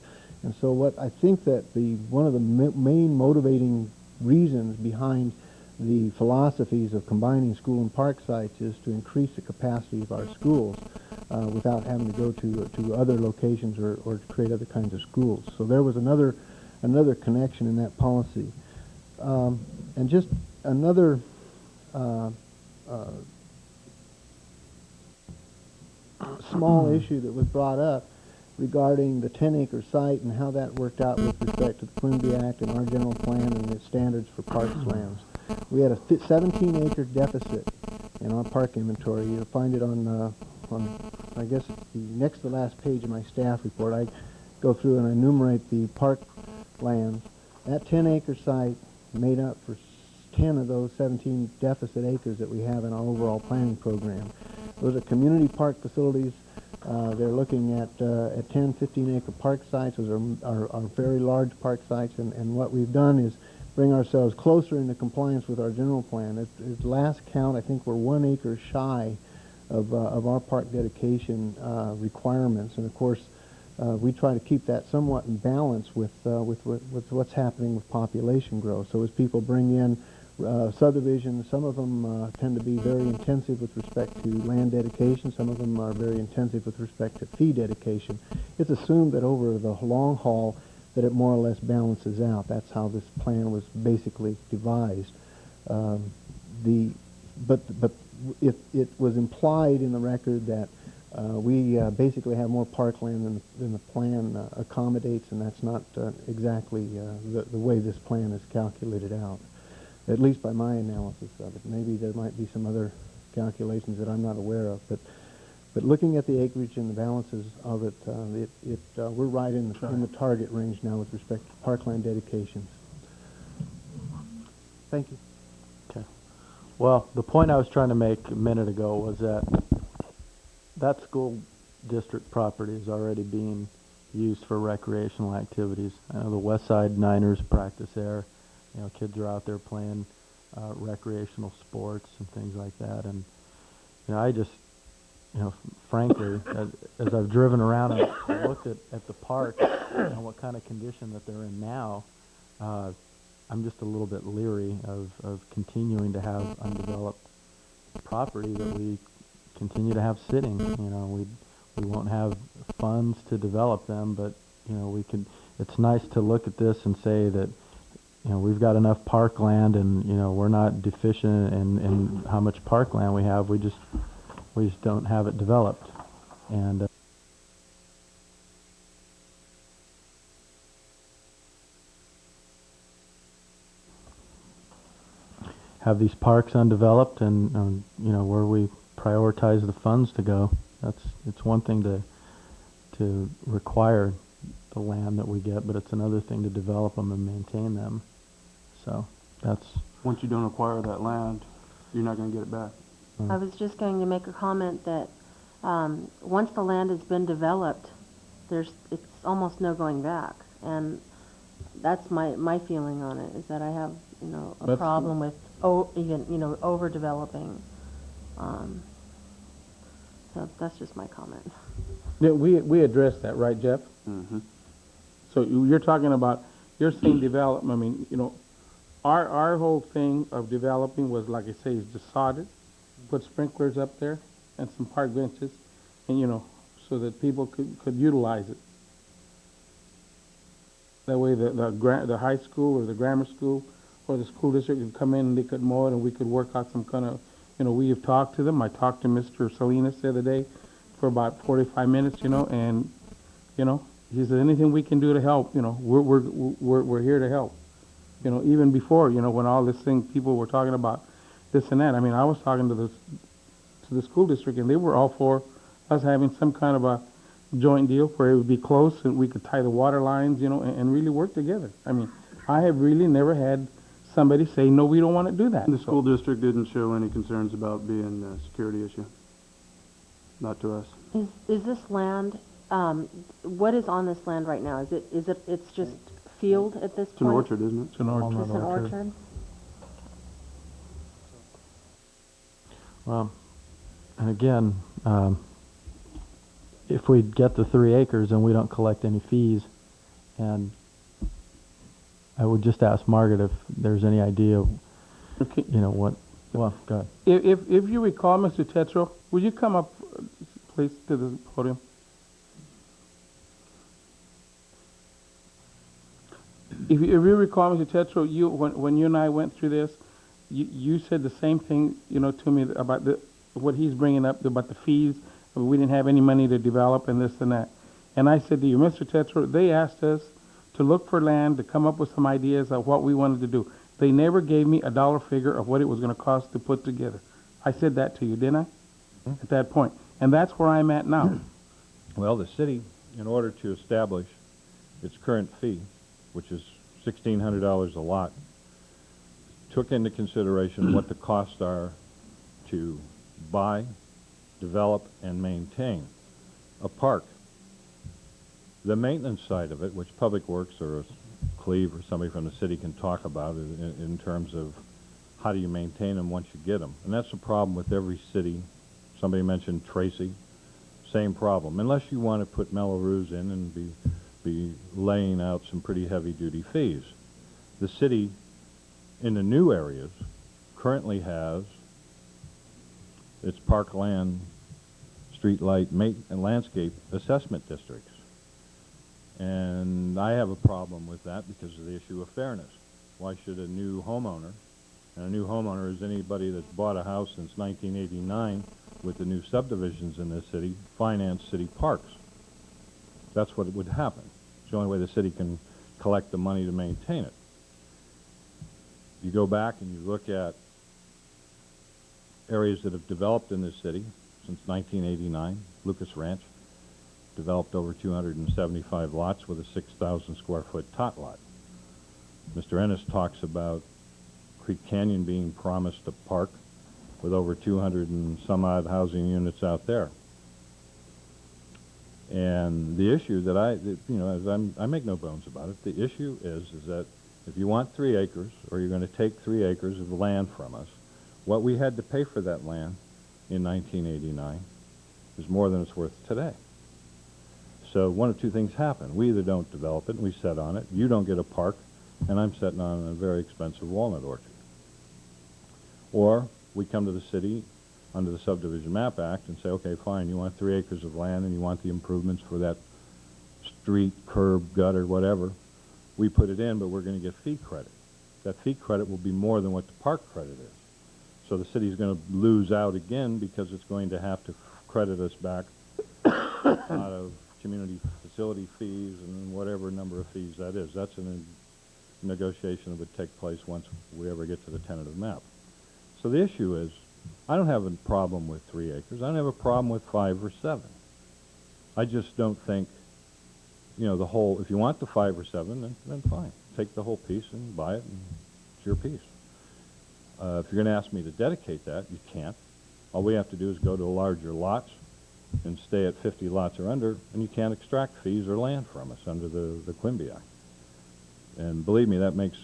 [SPEAKER 7] And so what I think that one of the main motivating reasons behind the philosophies of combining school and park sites is to increase the capacity of our schools without having to go to other locations or to create other kinds of schools. So there was another connection in that policy. And just another small issue that was brought up regarding the 10-acre site and how that worked out with respect to the Quimby Act and our general plan and its standards for parks lands. We had a 17-acre deficit in our park inventory. You'll find it on I guess, the next to last page of my staff report. I go through and enumerate the park lands. That 10-acre site made up for 10 of those 17 deficit acres that we have in our overall planning program. Those are community park facilities. They're looking at 10, 15-acre park sites. Those are very large park sites, and what we've done is bring ourselves closer into compliance with our general plan. At last count, I think we're 1 acre shy of our park dedication requirements, and of course, we try to keep that somewhat in balance with what's happening with population growth. So as people bring in subdivisions, some of them tend to be very intensive with respect to land dedication. Some of them are very intensive with respect to fee dedication. It's assumed that over the long haul that it more or less balances out. That's how this plan was basically devised. But it was implied in the record that we basically have more parkland than the plan accommodates, and that's not exactly the way this plan is calculated out, at least by my analysis of it. Maybe there might be some other calculations that I'm not aware of, but looking at the acreage and the balances of it, we're right in the target range now with respect to parkland dedications. Thank you.
[SPEAKER 1] Okay. Well, the point I was trying to make a minute ago was that school district property is already being used for recreational activities. I know the West Side Niners practice there. You know, kids are out there playing recreational sports and things like that. And you know, I just, you know, frankly, as I've driven around and looked at the park and what kind of condition that they're in now, I'm just a little bit leery of continuing to have undeveloped property that we continue to have sitting. You know, we won't have funds to develop them, but you know, we could. It's nice to look at this and say that, you know, we've got enough parkland, and you know, we're not deficient in how much parkland we have. We just don't have it developed, and have these parks undeveloped, and you know, where we prioritize the funds to go. It's one thing to require the land that we get, but it's another thing to develop them and maintain them. So that's...
[SPEAKER 10] Once you don't acquire that land, you're not going to get it back.
[SPEAKER 11] I was just going to make a comment that once the land has been developed, it's almost no going back, and that's my feeling on it, is that I have, you know, a problem with even, you know, overdeveloping. So that's just my comment.
[SPEAKER 8] Yeah, we addressed that, right, Jeff?
[SPEAKER 10] Mm-hmm.
[SPEAKER 8] So you're talking about, you're saying development. I mean, you know, our whole thing of developing was, like I say, is just sod it, put sprinklers up there, and some park benches, and you know, so that people could utilize it. That way, the high school or the grammar school or the school district could come in and they could mow it, and we could work out some kind of, you know, we have talked to them. I talked to Mr. Salinas the other day for about 45 minutes, you know, and you know, he said, anything we can do to help, you know, we're here to help. You know, even before, you know, when all this thing, people were talking about this and that. I mean, I was talking to the school district, and they were all for us having some kind of a joint deal where it would be close and we could tie the water lines, you know, and really work together. I mean, I have really never had somebody say, no, we don't want to do that.
[SPEAKER 10] The school district didn't show any concerns about being a security issue. Not to us.
[SPEAKER 11] Is this land what is on this land right now? It's just field at this point?
[SPEAKER 10] It's an orchard, isn't it?
[SPEAKER 8] It's an orchard.
[SPEAKER 11] Just an orchard?
[SPEAKER 1] Well, and again, if we get the 3 acres and we don't collect any fees, and I would just ask Margaret if there's any idea,
[SPEAKER 8] Okay.
[SPEAKER 1] you know, what, well, go ahead.
[SPEAKER 8] If you recall, Mr. Tetro, would you come up, please, to the podium? If you recall, Mr. Tetro, when you and I went through this, you said the same thing, you know, to me about what he's bringing up about the fees. We didn't have any money to develop and this and that. And I said to you, Mr. Tetro, they asked us to look for land, to come up with some ideas of what we wanted to do. They never gave me a dollar figure of what it was going to cost to put together. I said that to you, didn't I? At that point. And that's where I'm at now.
[SPEAKER 9] Well, the city, in order to establish its current fee, which is $1,600 a lot, took into consideration what the costs are to buy, develop, and maintain a park. The maintenance side of it, which Public Works or Cleve or somebody from the city can talk about in terms of how do you maintain them once you get them. And that's the problem with every city. Somebody mentioned Tracy, same problem. Unless you want to put Melrose in and be laying out some pretty heavy-duty fees. The city in the new areas currently has its parkland, streetlight, and landscape assessment districts. And I have a problem with that because of the issue of fairness. Why should a new homeowner, and a new homeowner is anybody that's bought a house since 1989 with the new subdivisions in this city, finance city parks? That's what would happen. It's the only way the city can collect the money to maintain it. You go back and you look at areas that have developed in this city since 1989, Lucas Ranch, developed over 275 lots with a 6,000 square foot tot lot. Mr. Ennis talks about Creek Canyon being promised a park with over 200 and some odd housing units out there. And the issue that I make no bones about it, the issue is that if you want 3 acres, or you're going to take 3 acres of land from us, what we had to pay for that land in 1989 is more than it's worth today. So one of two things happen. We either don't develop it and we set on it, you don't get a park, and I'm sitting on a very expensive walnut orchard. Or we come to the city under the Subdivision Map Act and say, okay, fine, you want 3 acres of land and you want the improvements for that street, curb, gutter, whatever. We put it in, but we're going to get fee credit. That fee credit will be more than what the park credit is. So the city's going to lose out again because it's going to have to credit us back out of community facility fees and whatever number of fees that is. That's a negotiation that would take place once we ever get to the tentative map. So the issue is, I don't have a problem with 3 acres. I don't have a problem with 5 or 7. I just don't think, you know, the whole, if you want the 5 or 7, then fine. Take the whole piece and buy it, and it's your piece. If you're going to ask me to dedicate that, you can't. All we have to do is go to larger lots and stay at 50 lots or under, and you can't extract fees or land from us under the Quimby Act. And believe me, that makes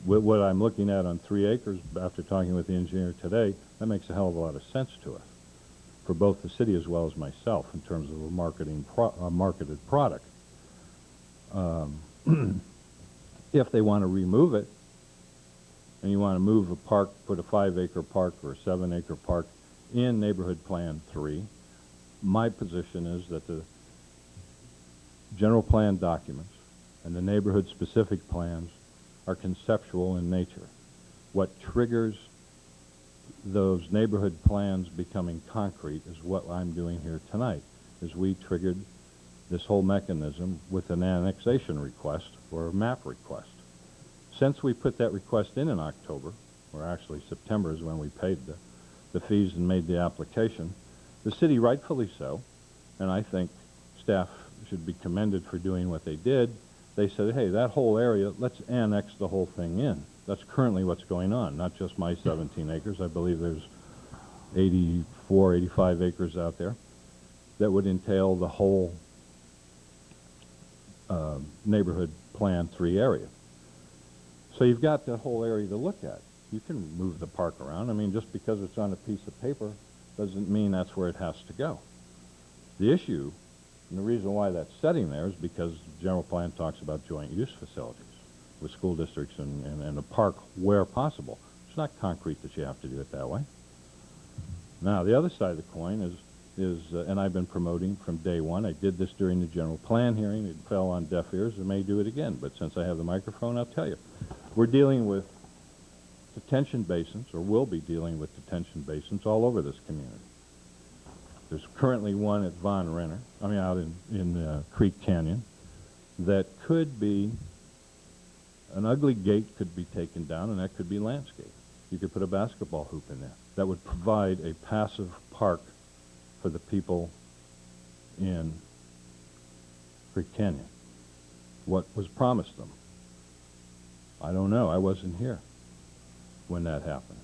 [SPEAKER 9] what I'm looking at on 3 acres, after talking with the engineer today, that makes a hell of a lot of sense to us, for both the city as well as myself, in terms of a marketed product. If they want to remove it, and you want to move a park, put a 5-acre park or a 7-acre park in Neighborhood Plan 3, my position is that the general plan documents and the neighborhood-specific plans are conceptual in nature. What triggers those neighborhood plans becoming concrete is what I'm doing here tonight, is we triggered this whole mechanism with an annexation request or a map request. Since we put that request in October, or actually September is when we paid the fees and made the application, the city, rightfully so, and I think staff should be commended for doing what they did, they said, hey, that whole area, let's annex the whole thing in. That's currently what's going on, not just my 17 acres. I believe there's 84, 85 acres out there that would entail the whole neighborhood plan 3 area. So you've got that whole area to look at. You can move the park around. I mean, just because it's on a piece of paper doesn't mean that's where it has to go. The issue, and the reason why that's setting there is because the general plan talks about joint use facilities with school districts and the park where possible. It's not concrete that you have to do it that way. Now, the other side of the coin is and I've been promoting from day one. I did this during the general plan hearing. It fell on deaf ears. I may do it again, but since I have the microphone, I'll tell you. We're dealing with detention basins, or will be dealing with detention basins all over this community. There's currently one at Von Renner, out in Creek Canyon, that could be, an ugly gate could be taken down, and that could be landscaped. You could put a basketball hoop in there. That would provide a passive park for the people in Creek Canyon. What was promised them? I don't know. I wasn't here when that happened.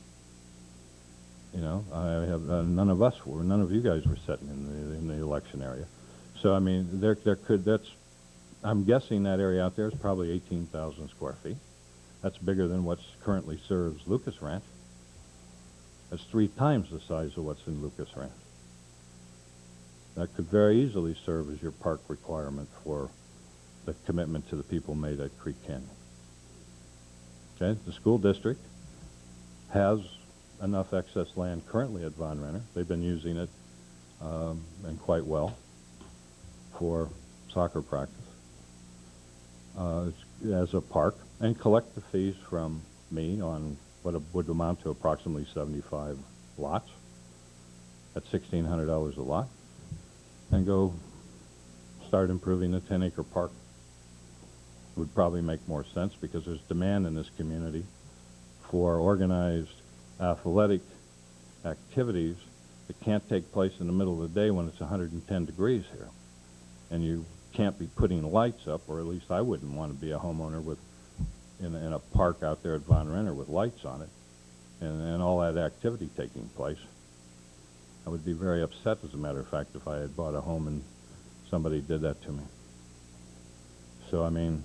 [SPEAKER 9] You know, I have none of us were. None of you guys were sitting in the election area. So I mean, there could. That's. I'm guessing that area out there is probably 18,000 square feet. That's bigger than what's currently serves Lucas Ranch. That's 3 times the size of what's in Lucas Ranch. That could very easily serve as your park requirement for the commitment to the people made at Creek Canyon. Okay, the school district has enough excess land currently at Von Renner. They've been using it, and quite well, for soccer practice as a park, and collect the fees from me on what would amount to approximately 75 lots at $1,600 a lot, and go start improving the 10-acre park. Would probably make more sense because there's demand in this community for organized athletic activities that can't take place in the middle of the day when it's 110 degrees here. And you can't be putting lights up, or at least I wouldn't want to be a homeowner with in a park out there at Von Renner with lights on it and all that activity taking place. I would be very upset, as a matter of fact, if I had bought a home and somebody did that to me. So, I mean,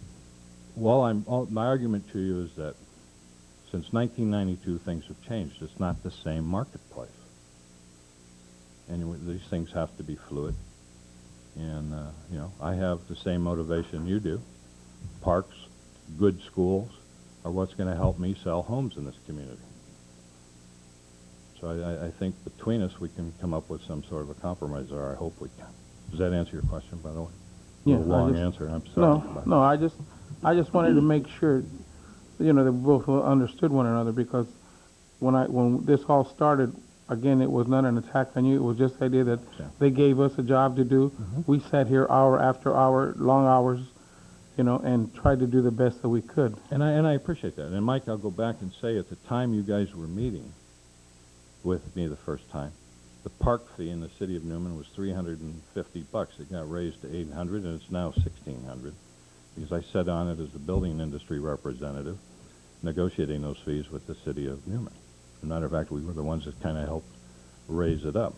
[SPEAKER 9] my argument to you is that since 1992, things have changed. It's not the same marketplace. And these things have to be fluid. And, you know, I have the same motivation you do. Parks, good schools are what's going to help me sell homes in this community. So I think between us we can come up with some sort of a compromise, or I hope we can. Does that answer your question, by the way?
[SPEAKER 8] Yeah.
[SPEAKER 9] A long answer, I'm sorry.
[SPEAKER 8] No, I just wanted to make sure, you know, that we both understood one another, because when this all started, again, it was not an attack on you. It was just the idea that they gave us a job to do. We sat here hour after hour, long hours, you know, and tried to do the best that we could.
[SPEAKER 9] And I appreciate that. And Mike, I'll go back and say, at the time you guys were meeting with me the first time, the park fee in the city of Newman was $350. It got raised to $800, and it's now $1,600. Because I sat on it as the building industry representative, negotiating those fees with the city of Newman. As a matter of fact, we were the ones that kind of helped raise it up,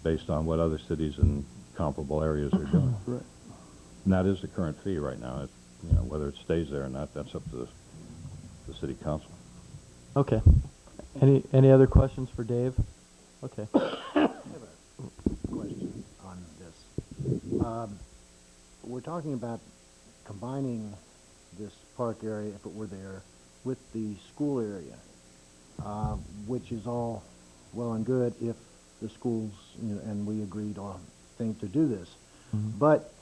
[SPEAKER 9] based on what other cities in comparable areas are doing.
[SPEAKER 8] Right.
[SPEAKER 9] And that is the current fee right now. It's, you know, whether it stays there or not, that's up to the city council.
[SPEAKER 1] Okay. Any other questions for Dave? Okay.
[SPEAKER 12] I have a question on this. We're talking about combining this park area, if it were there, with the school area, which is all well and good if the schools, you know, and we agreed on things to do this. But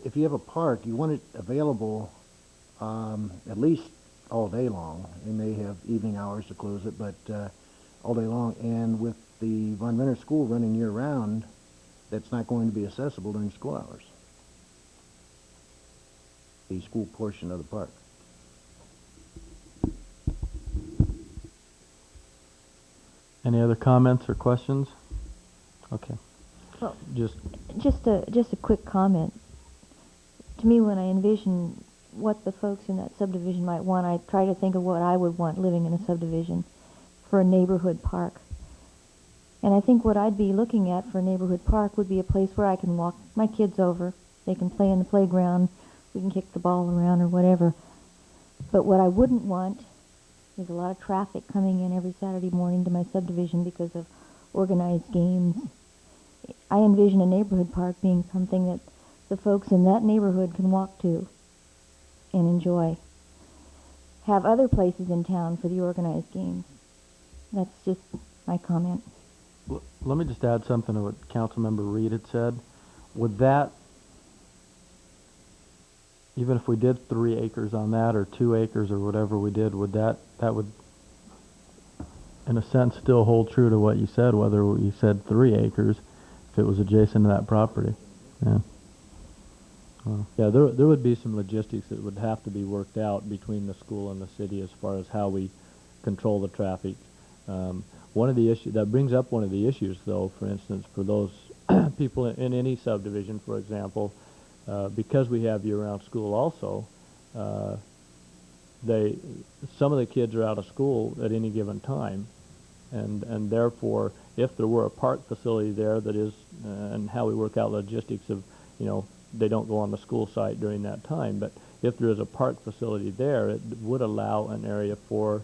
[SPEAKER 12] if you have a park, you want it available at least all day long. They may have evening hours to close it, but all day long. And with the Von Renner School running year-round, that's not going to be accessible during school hours, the school portion of the park.
[SPEAKER 1] Any other comments or questions? Okay.
[SPEAKER 3] Well,
[SPEAKER 1] Just
[SPEAKER 3] just a quick comment. To me, when I envision what the folks in that subdivision might want, I try to think of what I would want living in a subdivision for a neighborhood park. And I think what I'd be looking at for a neighborhood park would be a place where I can walk my kids over They can play in the playground, we can kick the ball around or whatever. But what I wouldn't want is a lot of traffic coming in every Saturday morning to my subdivision because of organized games. I envision a neighborhood park being something that the folks in that neighborhood can walk to and enjoy. Have other places in town for the organized games. That's just my comment.
[SPEAKER 1] Let me just add something to what Councilmember Reed had said. Would that, even if we did 3 acres on that or 2 acres or whatever we did, would that would, in a sense, still hold true to what you said, whether you said 3 acres, if it was adjacent to that property? Yeah.
[SPEAKER 2] Yeah, there would be some logistics that would have to be worked out between the school and the city as far as how we control the traffic. One of the issues that brings up one of the issues, though, for instance, for those people in any subdivision, for example, because we have year-round school also, some of the kids are out of school at any given time, and therefore, if there were a park facility there that is, and how we work out logistics of, they don't go on the school site during that time, but if there is a park facility there, it would allow an area for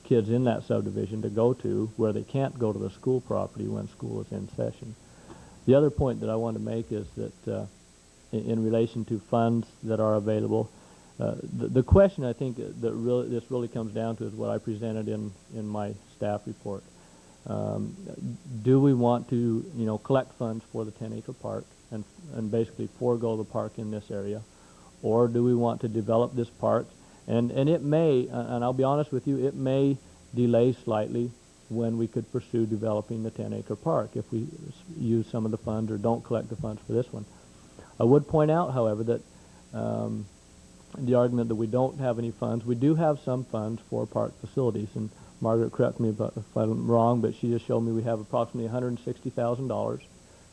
[SPEAKER 2] kids in that subdivision to go to where they can't go to the school property when school is in session. The other point that I want to make is that in relation to funds that are available, the question I think that this really comes down to is what I presented in my staff report. Do we want to collect funds for the 10-acre park and basically forego the park in this area, or do we want to develop this park? And it may, and I'll be honest with you, it may delay slightly when we could pursue developing the 10-acre park if we use some of the funds or don't collect the funds for this one. I would point out, however, that the argument that we don't have any funds, we do have some funds for park facilities, and Margaret, correct me if I'm wrong, but she just showed me we have approximately $160,000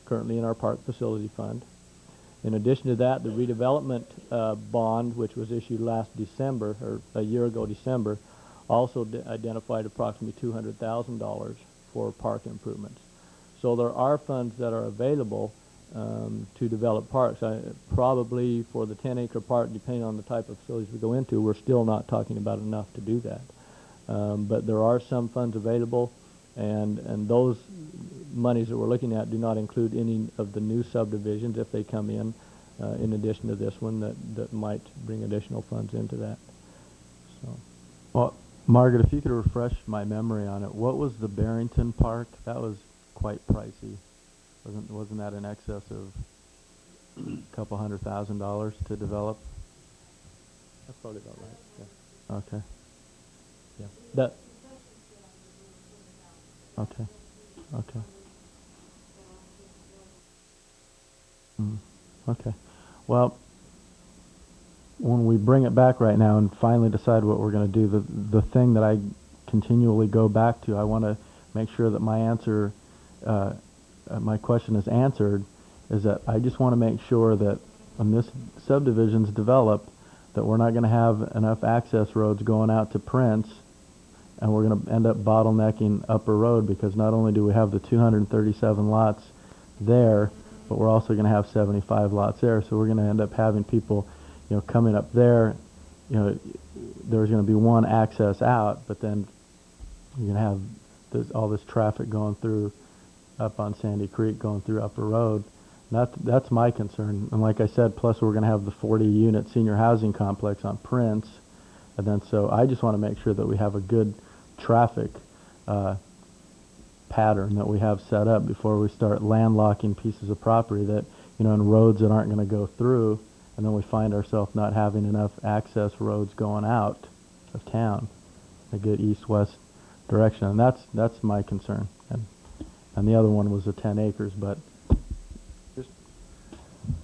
[SPEAKER 2] currently in our park facility fund. In addition to that, the redevelopment bond, which was issued last December, or a year ago December, also identified approximately $200,000 for park improvements. So there are funds that are available to develop parks. Probably for the 10-acre park, depending on the type of facilities we go into, we're still not talking about enough to do that. But there are some funds available, and those monies that we're looking at do not include any of the new subdivisions if they come in addition to this one that might bring additional funds into that. So.
[SPEAKER 1] Well, Margaret, if you could refresh my memory on it, what was the Barrington Park? That was quite pricey. Wasn't that in excess of a couple $100,000 to develop?
[SPEAKER 2] That's probably about right. Yeah.
[SPEAKER 1] Okay.
[SPEAKER 2] Yeah. That.
[SPEAKER 1] Okay. Okay. Okay. Well, when we bring it back right now and finally decide what we're going to do, the thing that I continually go back to, I want to make sure that my answer, my question is answered, is that I just want to make sure that when this subdivision's developed, that we're not going to have enough access roads going out to Prince, and we're going to end up bottlenecking Upper Road, because not only do we have the 237 lots there, but we're also going to have 75 lots there. So we're going to end up having people, coming up there. There's going to be one access out, but then you're going to have all this traffic going through up on Sandy Creek, going through Upper Road. That's my concern. And like I said, plus we're going to have the 40-unit senior housing complex on Prince. And then so I just want to make sure that we have a good traffic pattern that we have set up before we start landlocking pieces of property that, and roads that aren't going to go through, and then we find ourselves not having enough access roads going out of town, a good east-west direction. And that's my concern. And the other one was the 10 acres, but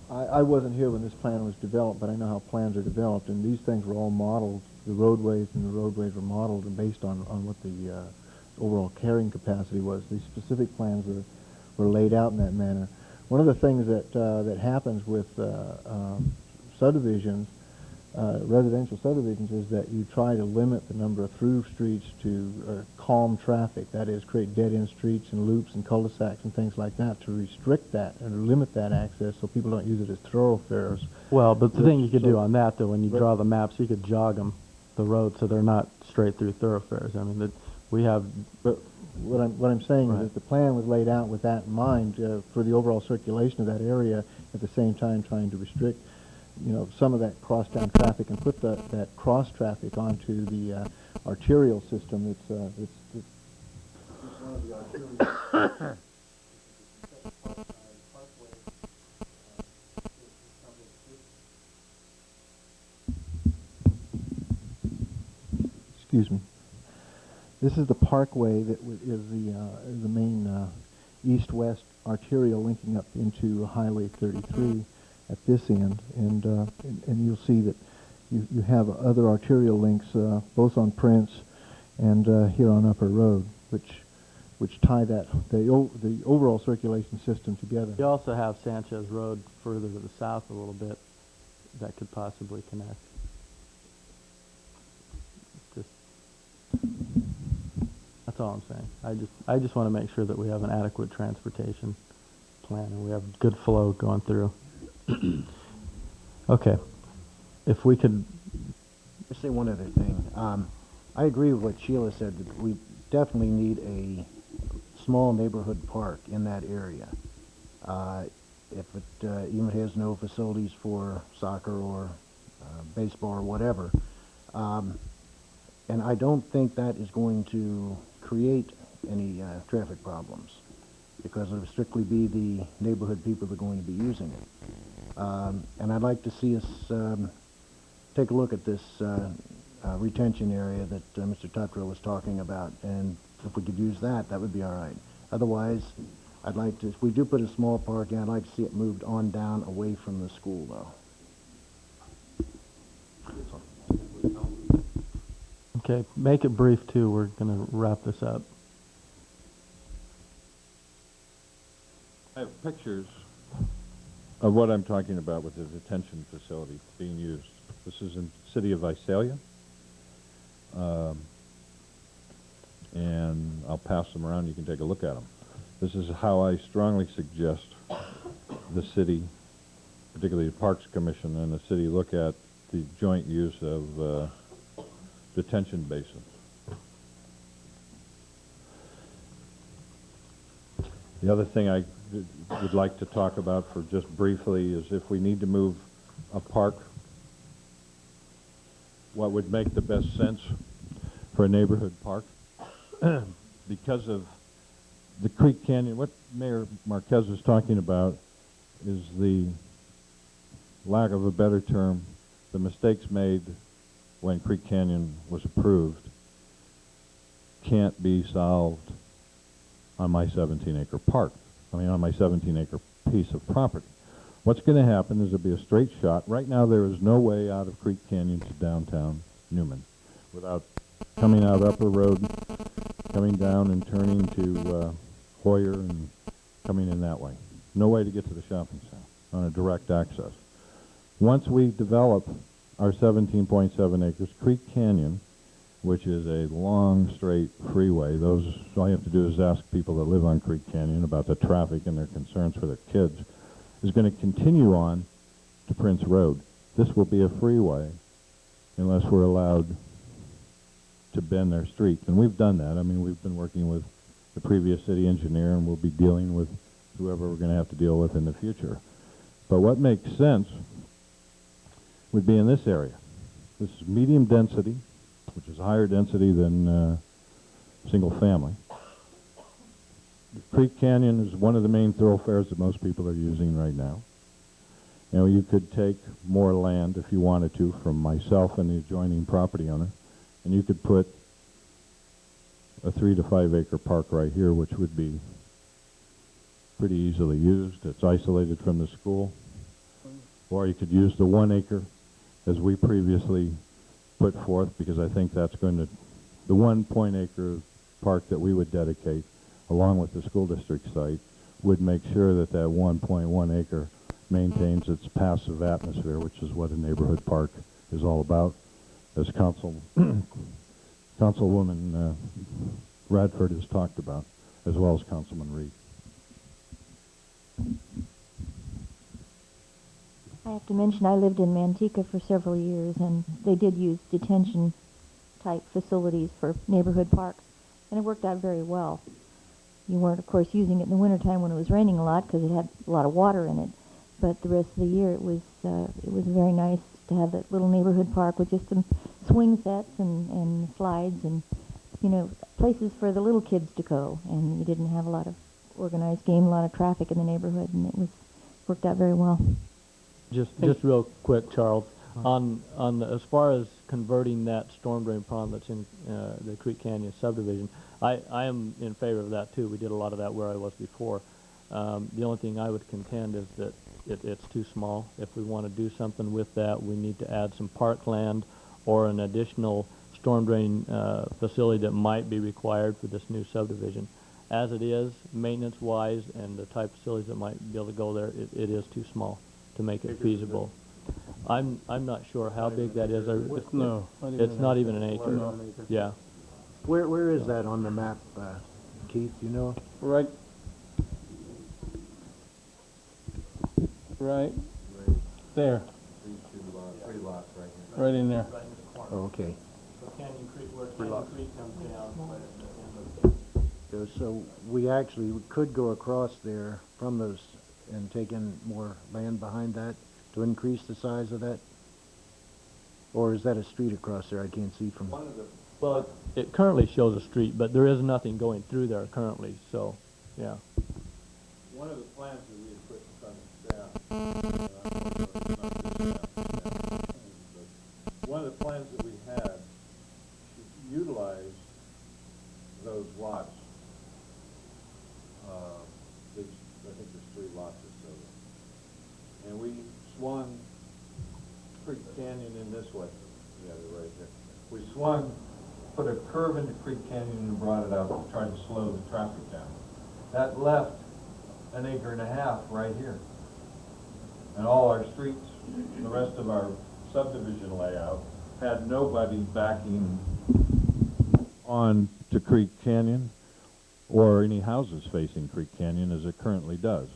[SPEAKER 7] I wasn't here when this plan was developed, but I know how plans are developed, and these things were all modeled. The roadways were modeled and based on what the overall carrying capacity was. These specific plans were laid out in that manner. One of the things that happens with subdivisions residential subdivisions is that you try to limit the number of through streets to calm traffic. That is, create dead-end streets and loops and cul-de-sacs and things like that to restrict that and limit that access so people don't use it as thoroughfares.
[SPEAKER 1] Well, but the thing you could
[SPEAKER 7] So-
[SPEAKER 1] do on that, though, when you
[SPEAKER 7] but-
[SPEAKER 1] draw the maps, you could jog them, the road, so they're not straight through thoroughfares. I mean, we have,
[SPEAKER 7] But what I'm saying
[SPEAKER 1] Right.
[SPEAKER 7] is that the plan was laid out with that in mind for the overall circulation of that area, at the same time trying to restrict, some of that crosstown traffic and put that cross traffic onto the arterial system. It's one of the arterial. Excuse me. This is the parkway that is the main east-west arterial linking up into Highway 33 at this end, and you'll see that you have other arterial links both on Prince and here on Upper Road, which tie the overall circulation system together.
[SPEAKER 1] you also have Sanchez Road further to the south a little bit that could possibly connect. Just, that's all I'm saying. I just want to make sure that we have an adequate transportation plan and we have good flow going through. Okay. If we could,
[SPEAKER 12] Just say one other thing. I agree with what Sheila said, that we definitely need a small neighborhood park in that area. If it even has no facilities for soccer or baseball or whatever. And I don't think that is going to create any traffic problems, because it will strictly be the neighborhood people that are going to be using it. And I'd like to see us take a look at this retention area that Mr. Tuttrell was talking about, and if we could use that, that would be all right. Otherwise, I'd like to, if we do put a small park in, I'd like to see it moved on down away from the school, though.
[SPEAKER 1] okay, make it brief too. We're going to wrap this up.
[SPEAKER 9] I have pictures of what I'm talking about with the detention facility being used. This is in the city of Visalia. And I'll pass them around. You can take a look at them. This is how I strongly suggest the city, particularly the Parks Commission and the city, look at the joint use of detention basins. The other thing I would like to talk about for just briefly is if we need to move a park, what would make the best sense for a neighborhood park. Because of the Creek Canyon, what Mayor Marquez is talking about is the lack of a better term, the mistakes made when Creek Canyon was approved can't be solved on my 17-acre park. I mean, on my 17-acre piece of property. What's going to happen is there'll be a straight shot. Right now, there is no way out of Creek Canyon to downtown Newman without coming out Upper Road, coming down and turning to Hoyer and coming in that way. No way to get to the shopping center on a direct access. Once we develop our 17.7 acres, Creek Canyon, which is a long, straight freeway, all you have to do is ask people that live on Creek Canyon about the traffic and their concerns for their kids, is going to continue on to Prince Road. This will be a freeway unless we're allowed to bend their streets. And we've done that. I mean, we've been working with the previous city engineer, and we'll be dealing with whoever we're going to have to deal with in the future. But what makes sense would be in this area. This is medium density, which is higher density than single family. Creek Canyon is one of the main thoroughfares that most people are using right now. And you could take more land if you wanted to from myself and the adjoining property owner, and you could put a 3 to 5 acre park right here, which would be pretty easily used. It's isolated from the school. Or you could use the 1 acre as we previously put forth, because I think that's going to, the 1.acre park that we would dedicate along with the school district site would make sure that that 1.1 acre maintains its passive atmosphere, which is what a neighborhood park is all about, as Councilwoman Radford has talked about, as well as Councilman Reed.
[SPEAKER 3] I have to mention, I lived in Manteca for several years, and they did use detention-type facilities for neighborhood parks, and it worked out very well. You weren't, of course, using it in the wintertime when it was raining a lot because it had a lot of water in it, but the rest of the year it was very nice to have that little neighborhood park with just some swing sets and slides and, you know, places for the little kids to go, and you didn't have a lot of organized game, a lot of traffic in the neighborhood, and it worked out very well.
[SPEAKER 2] Just real quick, Charles, as far as converting that storm drain pond that's in the Creek Canyon subdivision, I am in favor of that too. We did a lot of that where I was before. The only thing I would contend is that it's too small. If we want to do something with that, we need to add some parkland or an additional storm drain facility that might be required for this new subdivision. As it is, maintenance-wise and the type of facilities that might be able to go there, it is too small to make it feasible. I'm not sure how big that is. It's not even an acre.
[SPEAKER 10] No.
[SPEAKER 2] Yeah.
[SPEAKER 12] Where is that on the map, Keith, you know?
[SPEAKER 8] Right there,
[SPEAKER 9] Three lots right here.
[SPEAKER 8] right in there.
[SPEAKER 12] Oh, okay.
[SPEAKER 2] Canyon Creek, where Canyon Creek comes down.
[SPEAKER 12] So we actually could go across there from those and take in more land behind that to increase the size of that? Or is that a street across there I can't see from?
[SPEAKER 2] Well, it currently shows a street, but there is nothing going through there currently, so, yeah.
[SPEAKER 9] One of the plans that we had put in front of staff, one of the plans that we had utilized those lots. I think there's 3 lots or so. And we swung Creek Canyon in this way. Yeah, they're right here. We put a curve into Creek Canyon and brought it out to try to slow the traffic down. That left an acre and a half right here. And all our streets, the rest of our subdivision layout, had nobody backing on to Creek Canyon or any houses facing Creek Canyon as it currently does,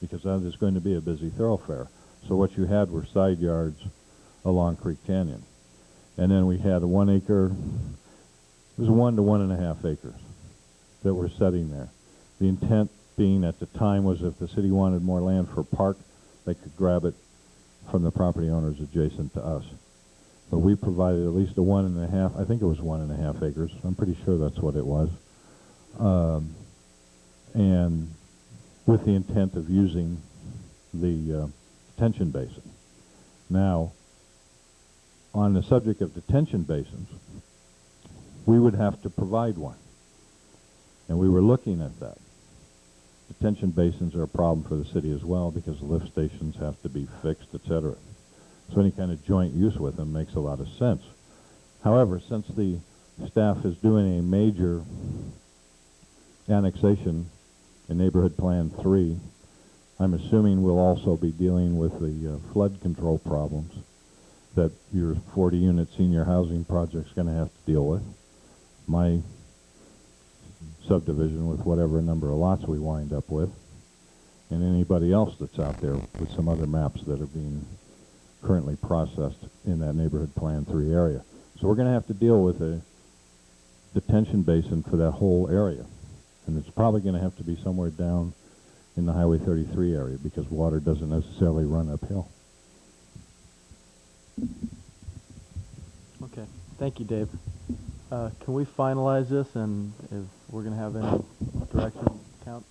[SPEAKER 9] because that is going to be a busy thoroughfare. So what you had were side yards along Creek Canyon. And then we had a 1 acre, it was 1 to 1.5 acres that were sitting there. The intent being at the time was if the city wanted more land for a park, they could grab it from the property owners adjacent to us. But we provided at least a 1.5, I think it was 1.5 acres. I'm pretty sure that's what it was. And with the intent of using the detention basin. Now, on the subject of detention basins, we would have to provide one. And we were looking at that. Detention basins are a problem for the city as well because lift stations have to be fixed, etc. So any kind of joint use with them makes a lot of sense. However, since the staff is doing a major annexation in Neighborhood Plan 3, I'm assuming we'll also be dealing with the flood control problems that your 40-unit senior housing project's going to have to deal with. My subdivision with whatever number of lots we wind up with, and anybody else that's out there with some other maps that are being currently processed in that Neighborhood Plan 3 area. So we're going to have to deal with a detention basin for that whole area. And it's probably going to have to be somewhere down in the Highway 33 area because water doesn't necessarily run uphill.
[SPEAKER 1] Okay, thank you, Dave. Can we finalize this, and if we're going to have any direction,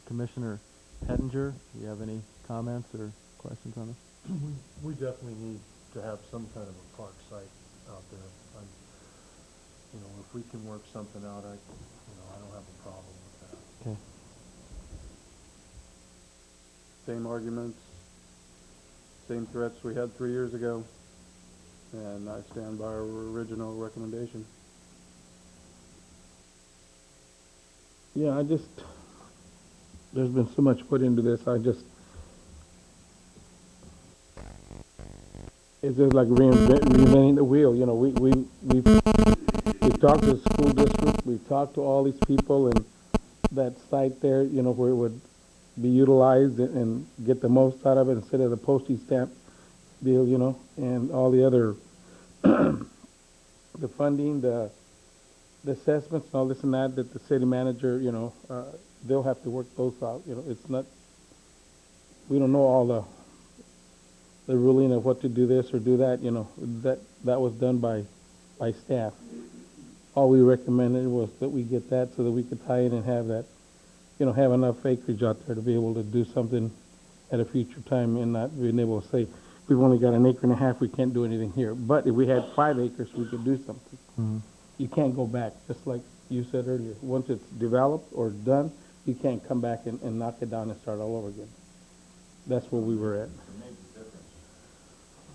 [SPEAKER 1] Commissioner Hettinger, do you have any comments or questions on this?
[SPEAKER 6] We definitely need to have some kind of a park site out there. You know, if we can work something out, I don't have a problem with that.
[SPEAKER 1] Okay.
[SPEAKER 10] Same arguments, same threats we had 3 years ago, and I stand by our original recommendation.
[SPEAKER 8] Yeah, there's been so much put into this, it's just like reinventing the wheel. You know, we've talked to the school district, we've talked to all these people, and that site there, you know, where it would be utilized and get the most out of it instead of the postage stamp deal, you know, and all the other, the funding, the assessments, and all this and that the city manager, you know, they'll have to work those out. You know, it's not, we don't know all the ruling of what to do this or do that. You know, that was done by staff. All we recommended was that we get that so that we could tie in and have that, you know, have enough acreage out there to be able to do something at a future time and not being able to say, we've only got an acre and a half, we can't do anything here. But if we had 5 acres, we could do something.
[SPEAKER 1] Mm-hmm.
[SPEAKER 8] You can't go back, just like you said earlier. Once it's developed or done, you can't come back and knock it down and start all over again. That's where we were at.
[SPEAKER 9] To make a difference,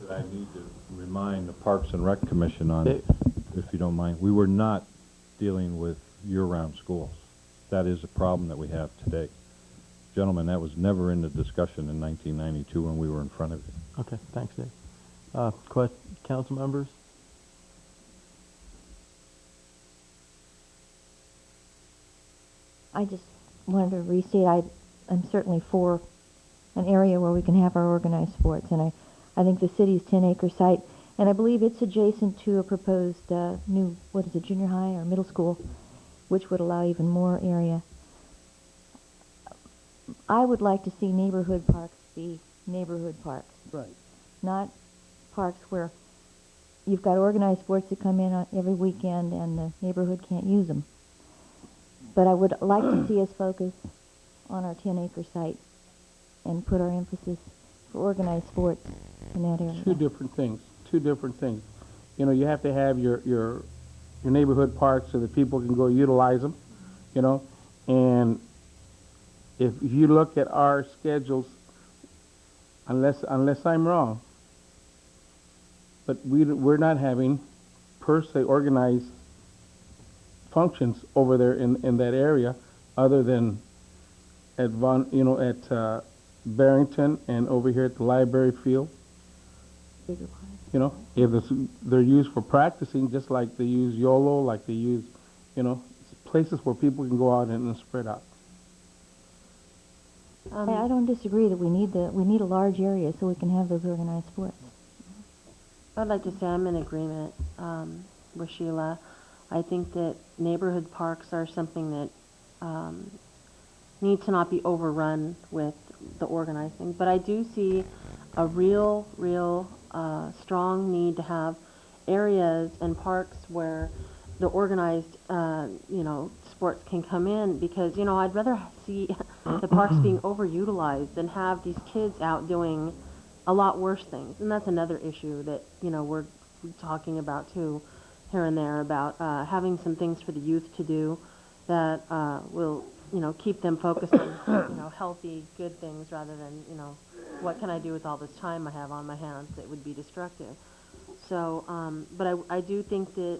[SPEAKER 9] that I need to remind the Parks and Rec Commission on, if you don't mind, we were not dealing with year-round schools. That is a problem that we have today. Gentlemen, that was never in the discussion in 1992 when we were in front of you.
[SPEAKER 1] Okay, thanks, Dave. Council members?
[SPEAKER 3] I just wanted to restate, I'm certainly for an area where we can have our organized sports, and I think the city's 10-acre site, and I believe it's adjacent to a proposed new, what is it, junior high or middle school, which would allow even more area. I would like to see neighborhood parks be neighborhood parks.
[SPEAKER 8] Right.
[SPEAKER 3] Not parks where you've got organized sports that come in on every weekend and the neighborhood can't use them. But I would like to see us focus on our 10-acre site and put our emphasis for organized sports in that area.
[SPEAKER 8] Two different things. You know, you have to have your neighborhood parks so that people can go utilize them, you know, and if you look at our schedules, unless I'm wrong, but we're not having per se organized functions over there in that area, other than at Barrington and over here at the library field.
[SPEAKER 3] Bigger parks.
[SPEAKER 8] You know, if they're used for practicing, just like they use YOLO, like they use, you know, places where people can go out and spread out.
[SPEAKER 3] I don't disagree that we need a large area so we can have those organized sports.
[SPEAKER 11] I'd like to say I'm in agreement with Sheila. I think that neighborhood parks are something that need to not be overrun with the organizing. But I do see a real strong need to have areas and parks where the organized, sports can come in, because, you know, I'd rather see the parks being overutilized than have these kids out doing a lot worse things. And that's another issue that, you know, we're talking about too, here and there, about having some things for the youth to do that will, you know, keep them focused on, you know, healthy, good things rather than, you know, what can I do with all this time I have on my hands that would be destructive. So, but I do think that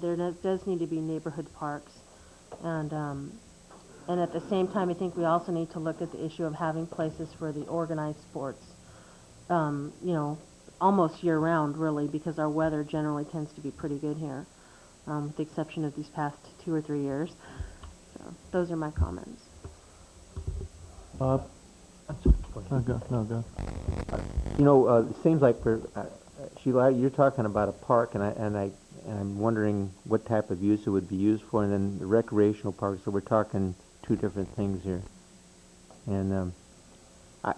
[SPEAKER 11] there does need to be neighborhood parks, and at the same time, I think we also need to look at the issue of having places for the organized sports, you know, almost year-round, really, because our weather generally tends to be pretty good here, with the exception of these past 2 or 3 years. So, those are my comments.
[SPEAKER 1] Bob? Go.
[SPEAKER 5] You know, it seems like for Sheila, you're talking about a park, and I'm wondering what type of use it would be used for, and then the recreational park. So we're talking two different things here. And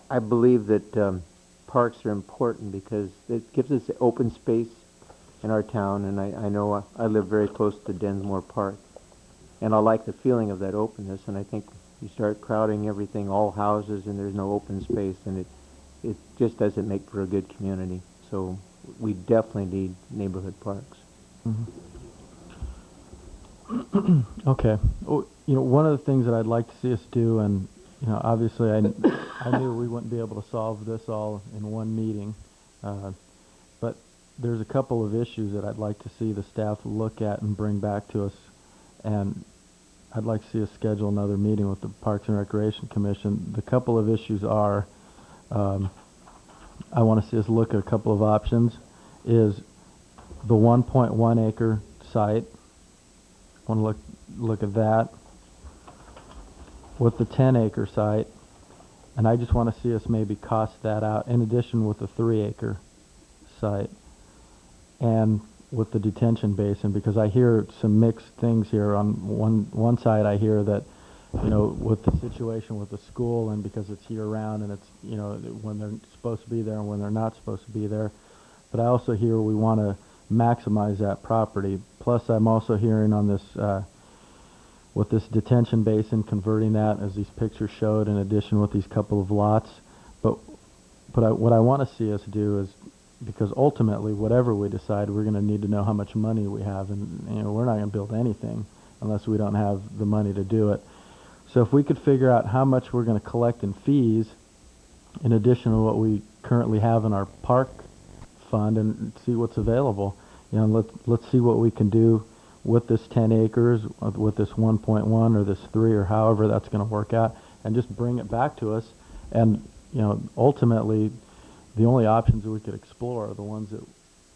[SPEAKER 5] I believe that parks are important because it gives us open space in our town, and I know I live very close to Densmore Park, and I like the feeling of that openness. And I think you start crowding everything, all houses, and there's no open space, and it just doesn't make for a good community. So we definitely need neighborhood parks.
[SPEAKER 1] Mm-hmm. Okay. Oh, you know, one of the things that I'd like to see us do, and you know, obviously I knew we wouldn't be able to solve this all in one meeting, but there's a couple of issues that I'd like to see the staff look at and bring back to us, and I'd like to see us schedule another meeting with the Parks and Recreation Commission. The couple of issues are, I want to see us look at a couple of options. is the 1.1 acre site. Want to look at that with the 10 acre site, and I just want to see us maybe cost that out in addition with the 3 acre site and with the detention basin, because I hear some mixed things here. On one side I hear that, you know, with the situation with the school, and because it's year round and it's, you know, when they're supposed to be there and when they're not supposed to be there. But I also hear we want to maximize that property. Plus I'm also hearing on this, with this detention basin, converting that as these pictures showed, in addition with these couple of lots. But what I want to see us do is, because ultimately whatever we decide, we're going to need to know how much money we have, and you know, we're not going to build anything unless we don't have the money to do it. So if we could figure out how much we're going to collect in fees in addition to what we currently have in our park fund, and see what's available, you know, let's see what we can do with this 10 acres, with this 1.1 or this 3, or however that's going to work out, and just bring it back to us. And you know, ultimately the only options that we could explore are the ones that,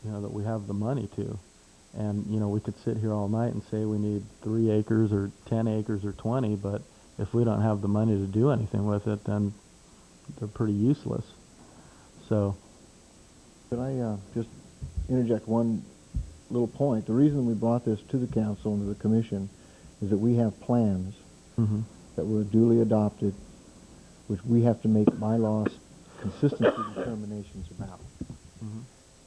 [SPEAKER 1] you know, that we have the money to. And you know, we could sit here all night and say we need 3 acres or 10 acres or 20, but if we don't have the money to do anything with it, then they're pretty useless. So
[SPEAKER 7] could I just interject one little point? The reason we brought this to the council and to the commission is that we have plans that were duly adopted, which we have to make bylaws consistency determinations about.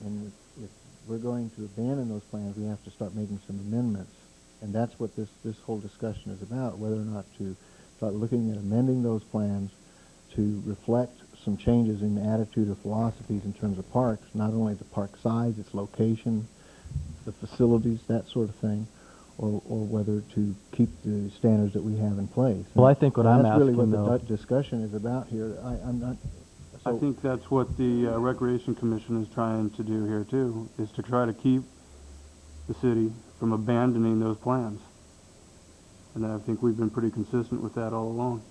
[SPEAKER 7] And if we're going to abandon those plans, we have to start making some amendments. And that's what this whole discussion is about, whether or not to start looking at amending those plans to reflect some changes in attitude or philosophies in terms of parks, not only the park size, its location, the facilities, that sort of thing, or whether to keep the standards that we have in place.
[SPEAKER 1] Well, I think what I'm
[SPEAKER 7] that's really
[SPEAKER 1] asking,
[SPEAKER 7] what the
[SPEAKER 1] though,
[SPEAKER 7] discussion is about here. I'm not. So
[SPEAKER 10] I think that's what the Recreation Commission is trying to do here too, is to try to keep the city from abandoning those plans. And I think we've been pretty consistent with that all along.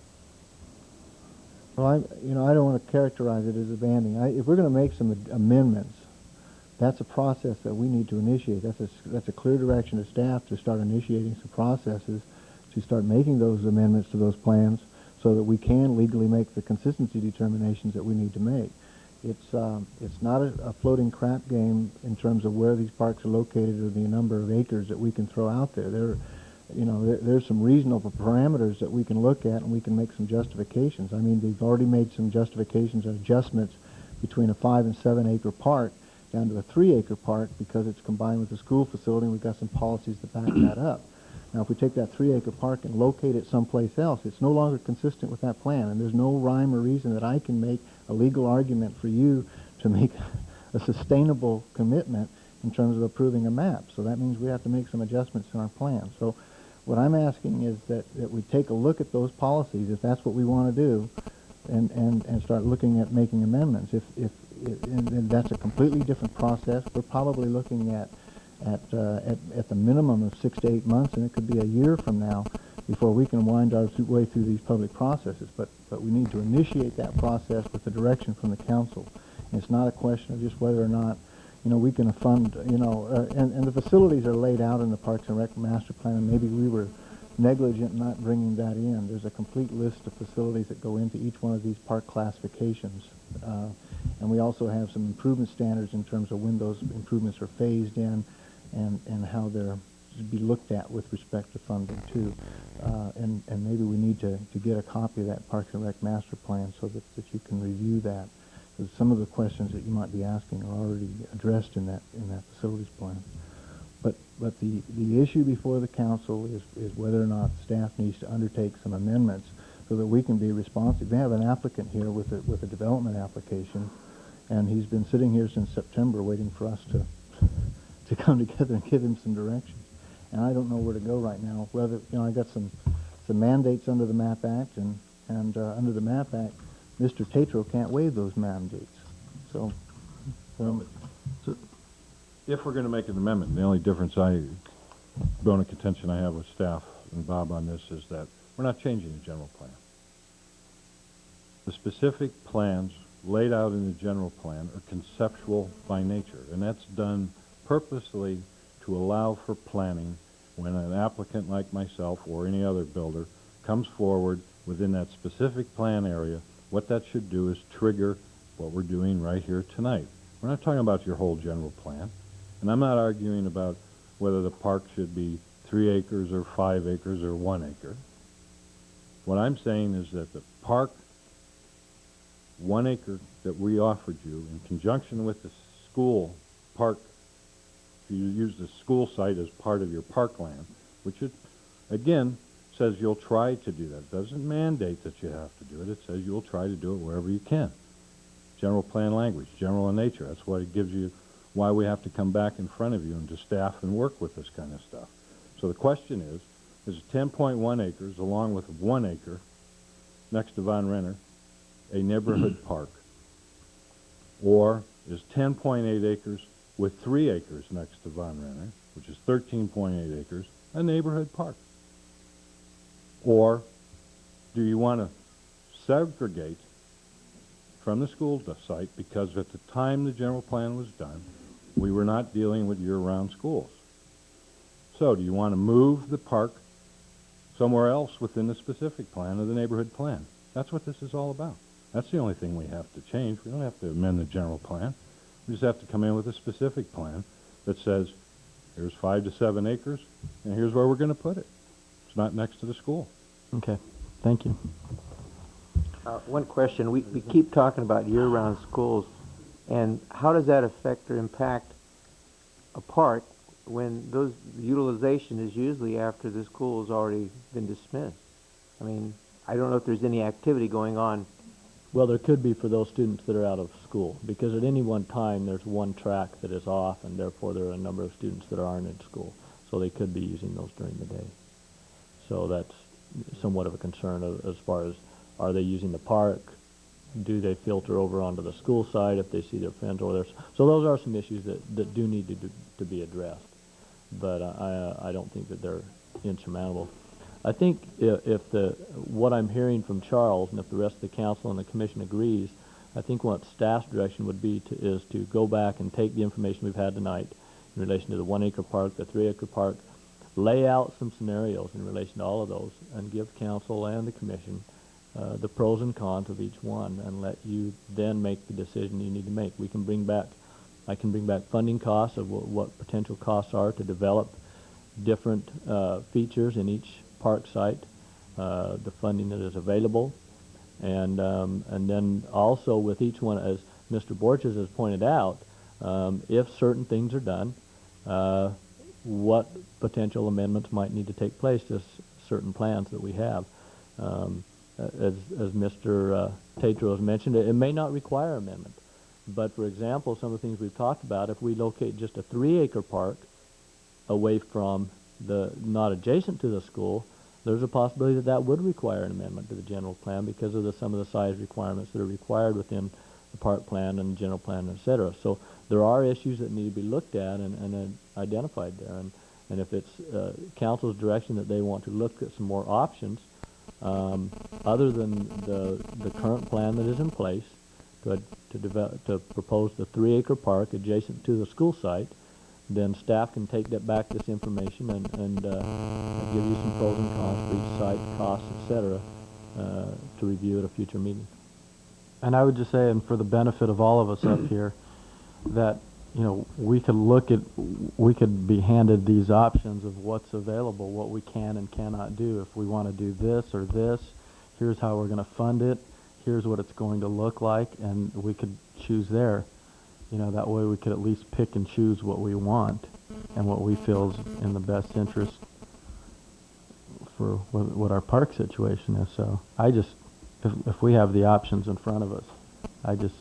[SPEAKER 7] Well, I don't want to characterize it as abandoning. If we're going to make some amendments, that's a process that we need to initiate. That's a clear direction to staff to start initiating some processes to start making those amendments to those plans so that we can legally make the consistency determinations that we need to make. It's not a floating crap game in terms of where these parks are located or the number of acres that we can throw out there. There's some reasonable parameters that we can look at, and we can make some justifications. I mean, they've already made some justifications and adjustments between a 5 and 7 acre park down to a 3 acre park because it's combined with the school facility, and we've got some policies to back that up. Now, if we take that 3 acre park and locate it someplace else, it's no longer consistent with that plan, and there's no rhyme or reason that I can make a legal argument for you to make a sustainable commitment in terms of approving a map. So that means we have to make some adjustments in our plan. So what I'm asking is that we take a look at those policies, if that's what we want to do, and start looking at making amendments. And that's a completely different process. We're probably looking at the minimum of 6 to 8 months, and it could be a year from now before we can wind our way through these public processes. But we need to initiate that process with the direction from the council. And it's not a question of just whether or not, we can fund, and the facilities are laid out in the Parks and Rec Master Plan, and maybe we were negligent not bringing that in. There's a complete list of facilities that go into each one of these park classifications. And we also have some improvement standards in terms of when those improvements are phased in and how they're to be looked at with respect to funding too. And maybe we need to get a copy of that Parks and Rec Master Plan so that you can review that. Because some of the questions that you might be asking are already addressed in that facilities plan. But the issue before the council is whether or not staff needs to undertake some amendments so that we can be responsive. We have an applicant here with a development application, and he's been sitting here since September waiting for us to come together and give him some direction. And I don't know where to go right now. Whether I got some mandates under the MAP Act, and under the MAP Act, Mr. Tatro can't waive those mandates. So
[SPEAKER 9] if we're going to make an amendment, the only bone of contention I have with staff and Bob on this is that we're not changing the general plan. The specific plans laid out in the general plan are conceptual by nature, and that's done purposely to allow for planning when an applicant like myself or any other builder comes forward within that specific plan area. What that should do is trigger what we're doing right here tonight. We're not talking about your whole general plan, and I'm not arguing about whether the park should be 3 acres or 5 acres or 1 acre. What I'm saying is that the park, 1 acre that we offered you in conjunction with the school park, if you use the school site as part of your parkland, which it, again, says you'll try to do that. It doesn't mandate that you have to do it. It says you'll try to do it wherever you can. General plan language, general in nature. That's what it gives you, why we have to come back in front of you and to staff and work with this kind of stuff. So the question is 10.1 acres along with 1 acre next to Von Renner a neighborhood park? Or is 10.8 acres with 3 acres next to Von Renner, which is 13.8 acres, a neighborhood park? Or do you want to segregate from the school site, because at the time the general plan was done, we were not dealing with year-round schools? So do you want to move the park somewhere else within the specific plan of the neighborhood plan? That's what this is all about. That's the only thing we have to change. We don't have to amend the general plan. We just have to come in with a specific plan that says, here's 5 to 7 acres, and here's where we're going to put it. It's not next to the school.
[SPEAKER 1] Okay, thank you.
[SPEAKER 5] One question, we keep talking about year-round schools, and how does that affect or impact a park when those utilization is usually after the school has already been dismissed? I mean, I don't know if there's any activity going on.
[SPEAKER 2] Well, there could be for those students that are out of school, because at any one time there's one track that is off, and therefore there are a number of students that aren't in school. So they could be using those during the day. So that's somewhat of a concern as far as, are they using the park? Do they filter over onto the school side if they see their friends over there? So those are some issues that do need to be addressed. But I don't think that they're insurmountable. I think if what I'm hearing from Charles, and if the rest of the council and the commission agrees, I think what staff's direction would be is to go back and take the information we've had tonight in relation to the 1 acre park, the 3 acre park, lay out some scenarios in relation to all of those, and give council and the commission the pros and cons of each one, and let you then make the decision you need to make. I can bring back funding costs of what potential costs are to develop different features in each park site, the funding that is available, and then also with each one, as Mr. Borges has pointed out, if certain things are done, what potential amendments might need to take place to certain plans that we have. As Mr. Tatro has mentioned, it may not require amendment. But for example, some of the things we've talked about, if we locate just a 3 acre park away from not adjacent to the school, there's a possibility that would require an amendment to the general plan because of some of the size requirements that are required within the park plan and the general plan, etc. So there are issues that need to be looked at and identified there. And if it's council's direction that they want to look at some more options, other than the current plan that is in place, to propose the 3 acre park adjacent to the school site, then staff can take this information and give you some pros and cons for each site, costs, etc., to review at a future meeting.
[SPEAKER 1] And I would just say, and for the benefit of all of us up here, that we could be handed these options of what's available, what we can and cannot do. If we want to do this or this, here's how we're going to fund it, here's what it's going to look like, and we could choose there. That way we could at least pick and choose what we want and what we feel is in the best interest for what our park situation is. So I just, if we have the options in front of us, I just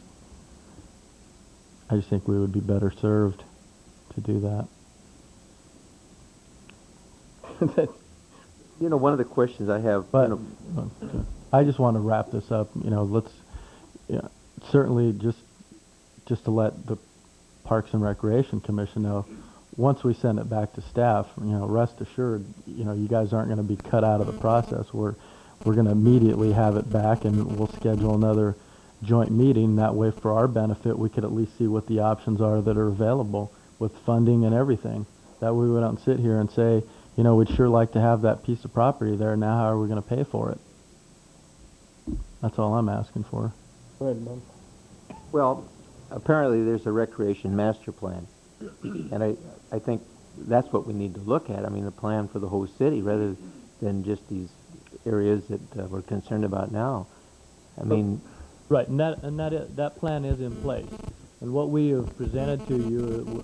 [SPEAKER 1] think we would be better served to do that.
[SPEAKER 5] One of the questions I have,
[SPEAKER 1] But I just want to wrap this up. Let's certainly just to let the Parks and Recreation Commission know, once we send it back to staff, rest assured, you guys aren't going to be cut out of the process. We're going to immediately have it back, and we'll schedule another joint meeting. That way, for our benefit, we could at least see what the options are that are available with funding and everything. That way we don't sit here and say, you know, we'd sure like to have that piece of property there. Now how are we going to pay for it? That's all I'm asking for.
[SPEAKER 2] Go ahead, Bob.
[SPEAKER 5] Well, apparently there's a recreation master plan. And I think that's what we need to look at. I mean, a plan for the whole city rather than just these areas that we're concerned about now. I mean,
[SPEAKER 2] Right, and that plan is in place. And what we have presented to you,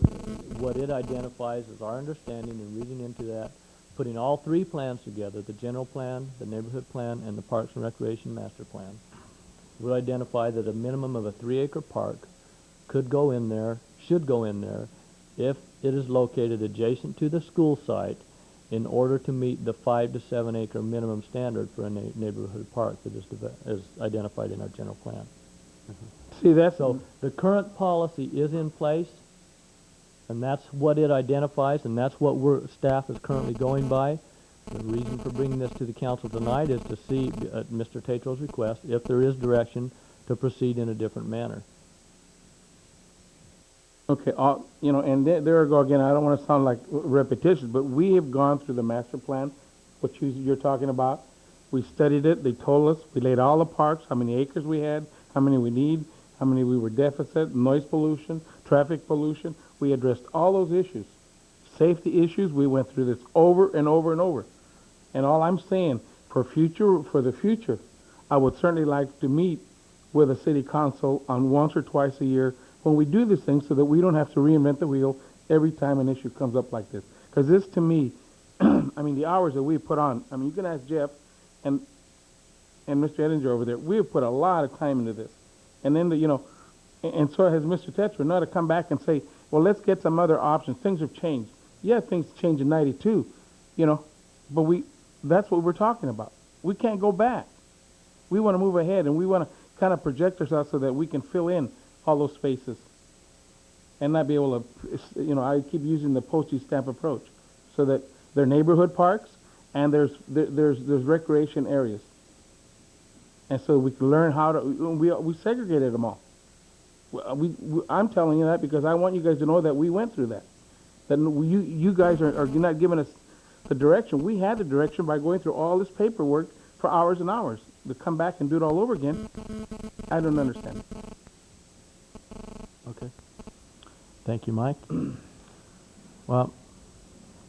[SPEAKER 2] what it identifies as our understanding and reading into that, putting all three plans together, the general plan, the neighborhood plan, and the Parks and Recreation master plan, will identify that a minimum of a 3-acre park could go in there, should go in there, if it is located adjacent to the school site in order to meet the 5 to 7 acre minimum standard for a neighborhood park that is identified in our general plan.
[SPEAKER 8] See, that's,
[SPEAKER 2] So the current policy is in place, and that's what it identifies, and that's what staff is currently going by. The reason for bringing this to the council tonight is to see, at Mr. Tatro's request, if there is direction to proceed in a different manner.
[SPEAKER 8] okay, you know, and there I go again, I don't want to sound like repetitious, but we have gone through the master plan, what you're talking about. We studied it, they told us, we laid all the parks, how many acres we had, how many we need, how many we were deficit, noise pollution, traffic pollution. We addressed all those issues. Safety issues, we went through this over and over and over. And all I'm saying, for the future, I would certainly like to meet with the city council on once or twice a year when we do these things so that we don't have to reinvent the wheel every time an issue comes up like this. Because this, to me, I mean, the hours that we put on, I mean, you can ask Jeff and Mr. Edinger over there, we have put a lot of time into this. And then, you know, and so has Mr. Tetra, not to come back and say, well, let's get some other options. Things have changed. Yeah, things changed in 92, you know, but that's what we're talking about. We can't go back. We want to move ahead, and we want to kind of project ourselves so that we can fill in all those spaces and not be able to, you know, I keep using the postage stamp approach so that they're neighborhood parks and there's recreation areas. And so we can learn how to, we segregated them all. I'm telling you that because I want you guys to know that we went through that. That you guys are not giving us the direction. We had the direction by going through all this paperwork for hours and hours. To come back and do it all over again, I don't understand.
[SPEAKER 1] Okay. Thank you, Mike. Well,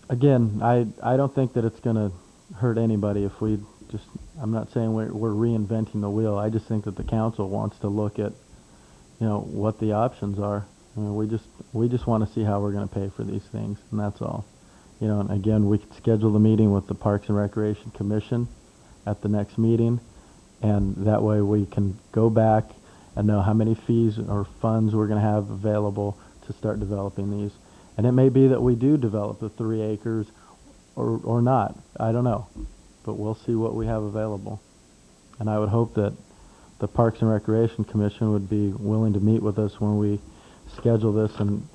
[SPEAKER 1] again, I don't think that it's going to hurt anybody if we just, I'm not saying we're reinventing the wheel. I just think that the council wants to look at, you know, what the options are. I mean, we just want to see how we're going to pay for these things, and that's all. You know, and again, we could schedule the meeting with the Parks and Recreation Commission at the next meeting, and that way we can go back and know how many fees or funds we're going to have available to start developing these. And it may be that we do develop the 3 acres or not. I don't know. But we'll see what we have available. And I would hope that the Parks and Recreation Commission would be willing to meet with us when we schedule this, and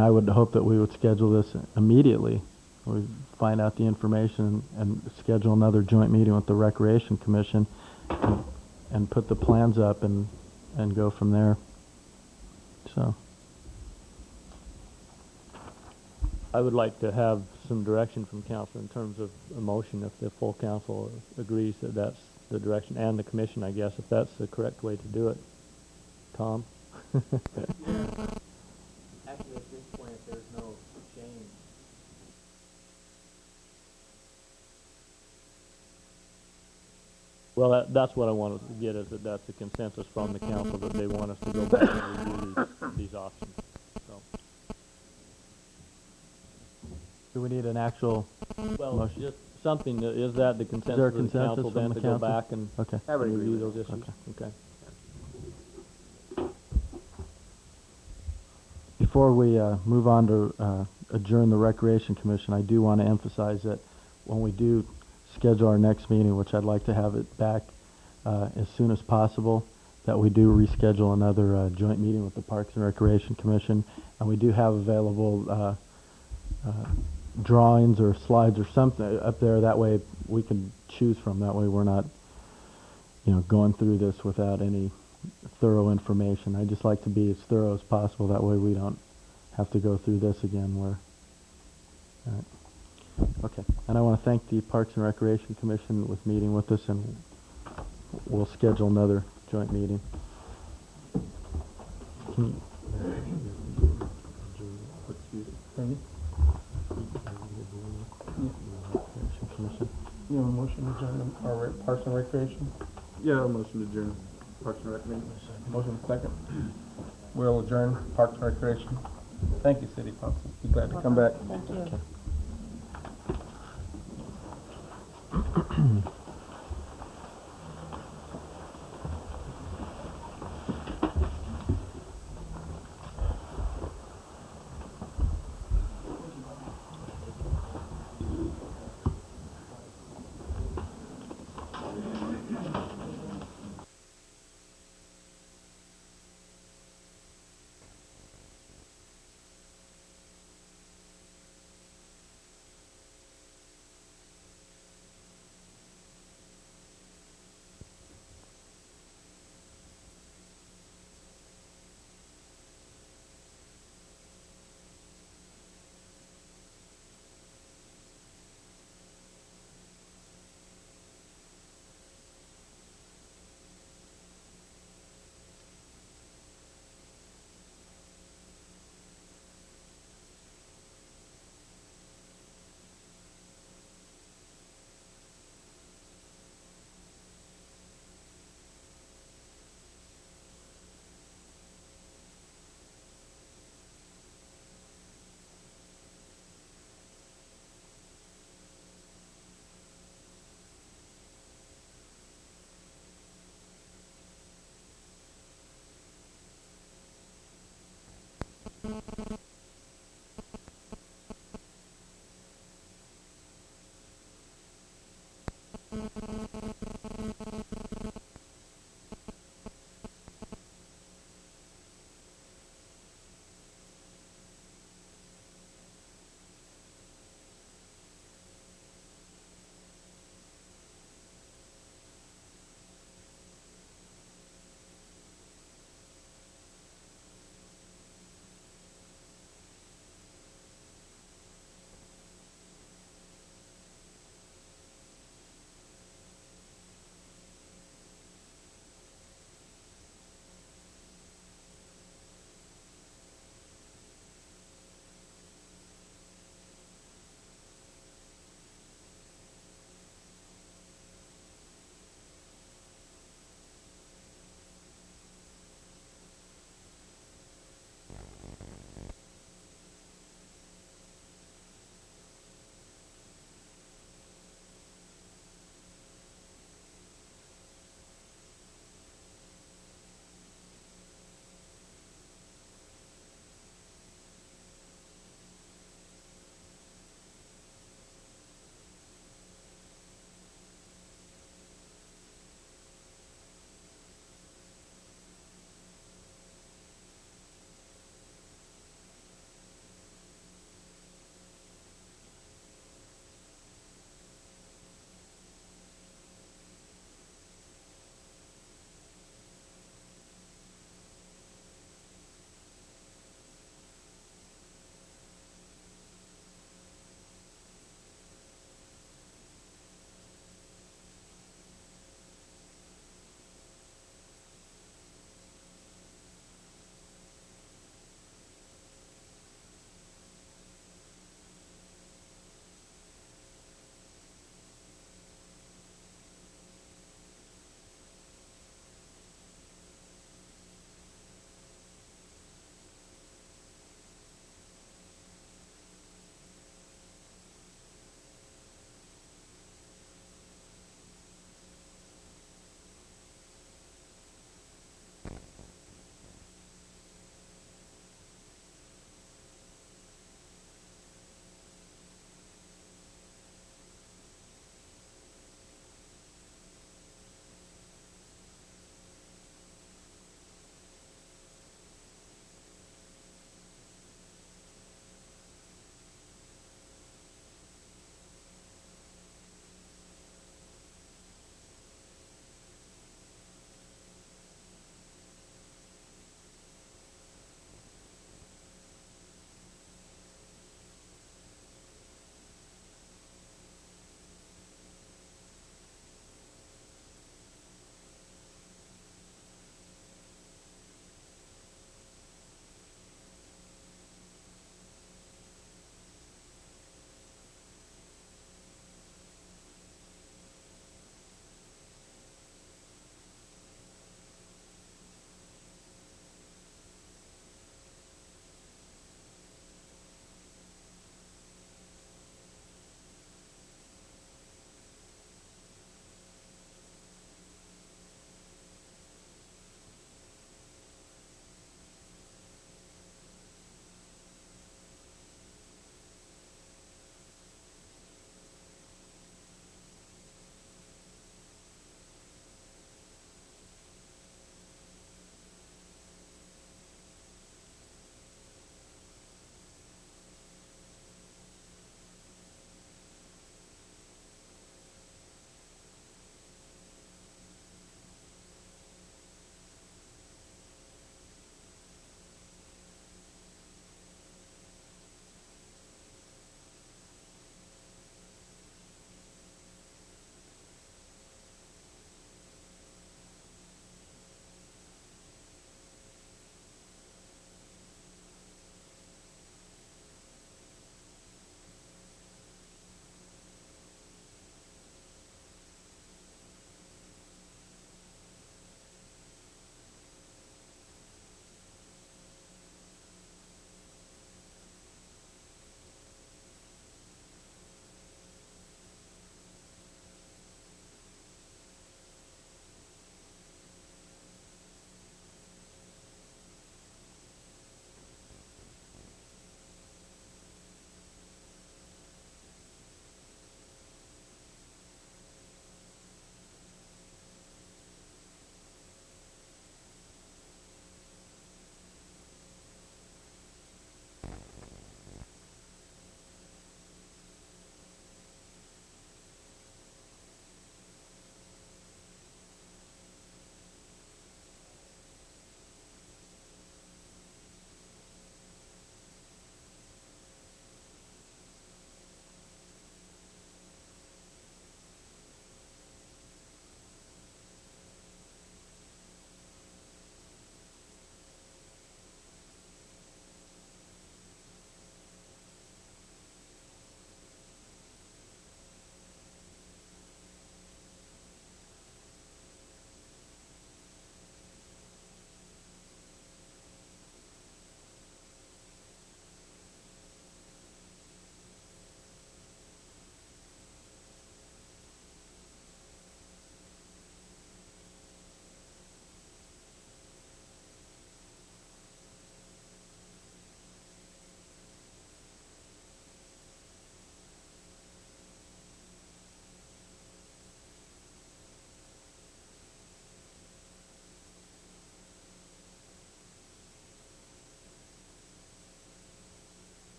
[SPEAKER 1] I would hope that we would schedule this immediately. We find out the information and schedule another joint meeting with the Recreation Commission and put the plans up and go from there. So
[SPEAKER 2] I would like to have some direction from council in terms of a motion if the full council agrees that that's the direction, and the commission, I guess, if that's the correct way to do it. Tom? Actually, at this point, if there's no change. Well, that's what I wanted to get, is that that's a consensus from the council that they want us to go back and review these options. So.
[SPEAKER 1] do we need an actual
[SPEAKER 2] Well,
[SPEAKER 1] motion?
[SPEAKER 2] just something, is that the consensus
[SPEAKER 1] there a
[SPEAKER 2] of the
[SPEAKER 1] consensus
[SPEAKER 2] council
[SPEAKER 1] from
[SPEAKER 2] then
[SPEAKER 1] the
[SPEAKER 2] to
[SPEAKER 1] council?
[SPEAKER 2] go back and
[SPEAKER 1] Okay.
[SPEAKER 5] I would agree
[SPEAKER 2] review
[SPEAKER 5] with
[SPEAKER 2] those
[SPEAKER 5] that.
[SPEAKER 2] issues? Okay.
[SPEAKER 1] Before we move on to adjourn the Recreation Commission, I do want to emphasize that when we do schedule our next meeting, which I'd like to have it back as soon as possible, that we do reschedule another joint meeting with the Parks and Recreation Commission, and we do have available drawings or slides or something up there. That way we can choose from. That way we're not, you know, going through this without any thorough information. I just like to be as thorough as possible. That way we don't have to go through this again. All right. Okay. And I want to thank the Parks and Recreation Commission with meeting with us, and we'll schedule another joint meeting. Can you, Commission?
[SPEAKER 8] You have a motion to adjourn our Parks and Recreation?
[SPEAKER 10] Yeah, motion to adjourn. Parks and Rec meeting.
[SPEAKER 8] Motion second. We'll adjourn Parks and Recreation. Thank you, City Council. Be glad to come back.
[SPEAKER 11] Thank you.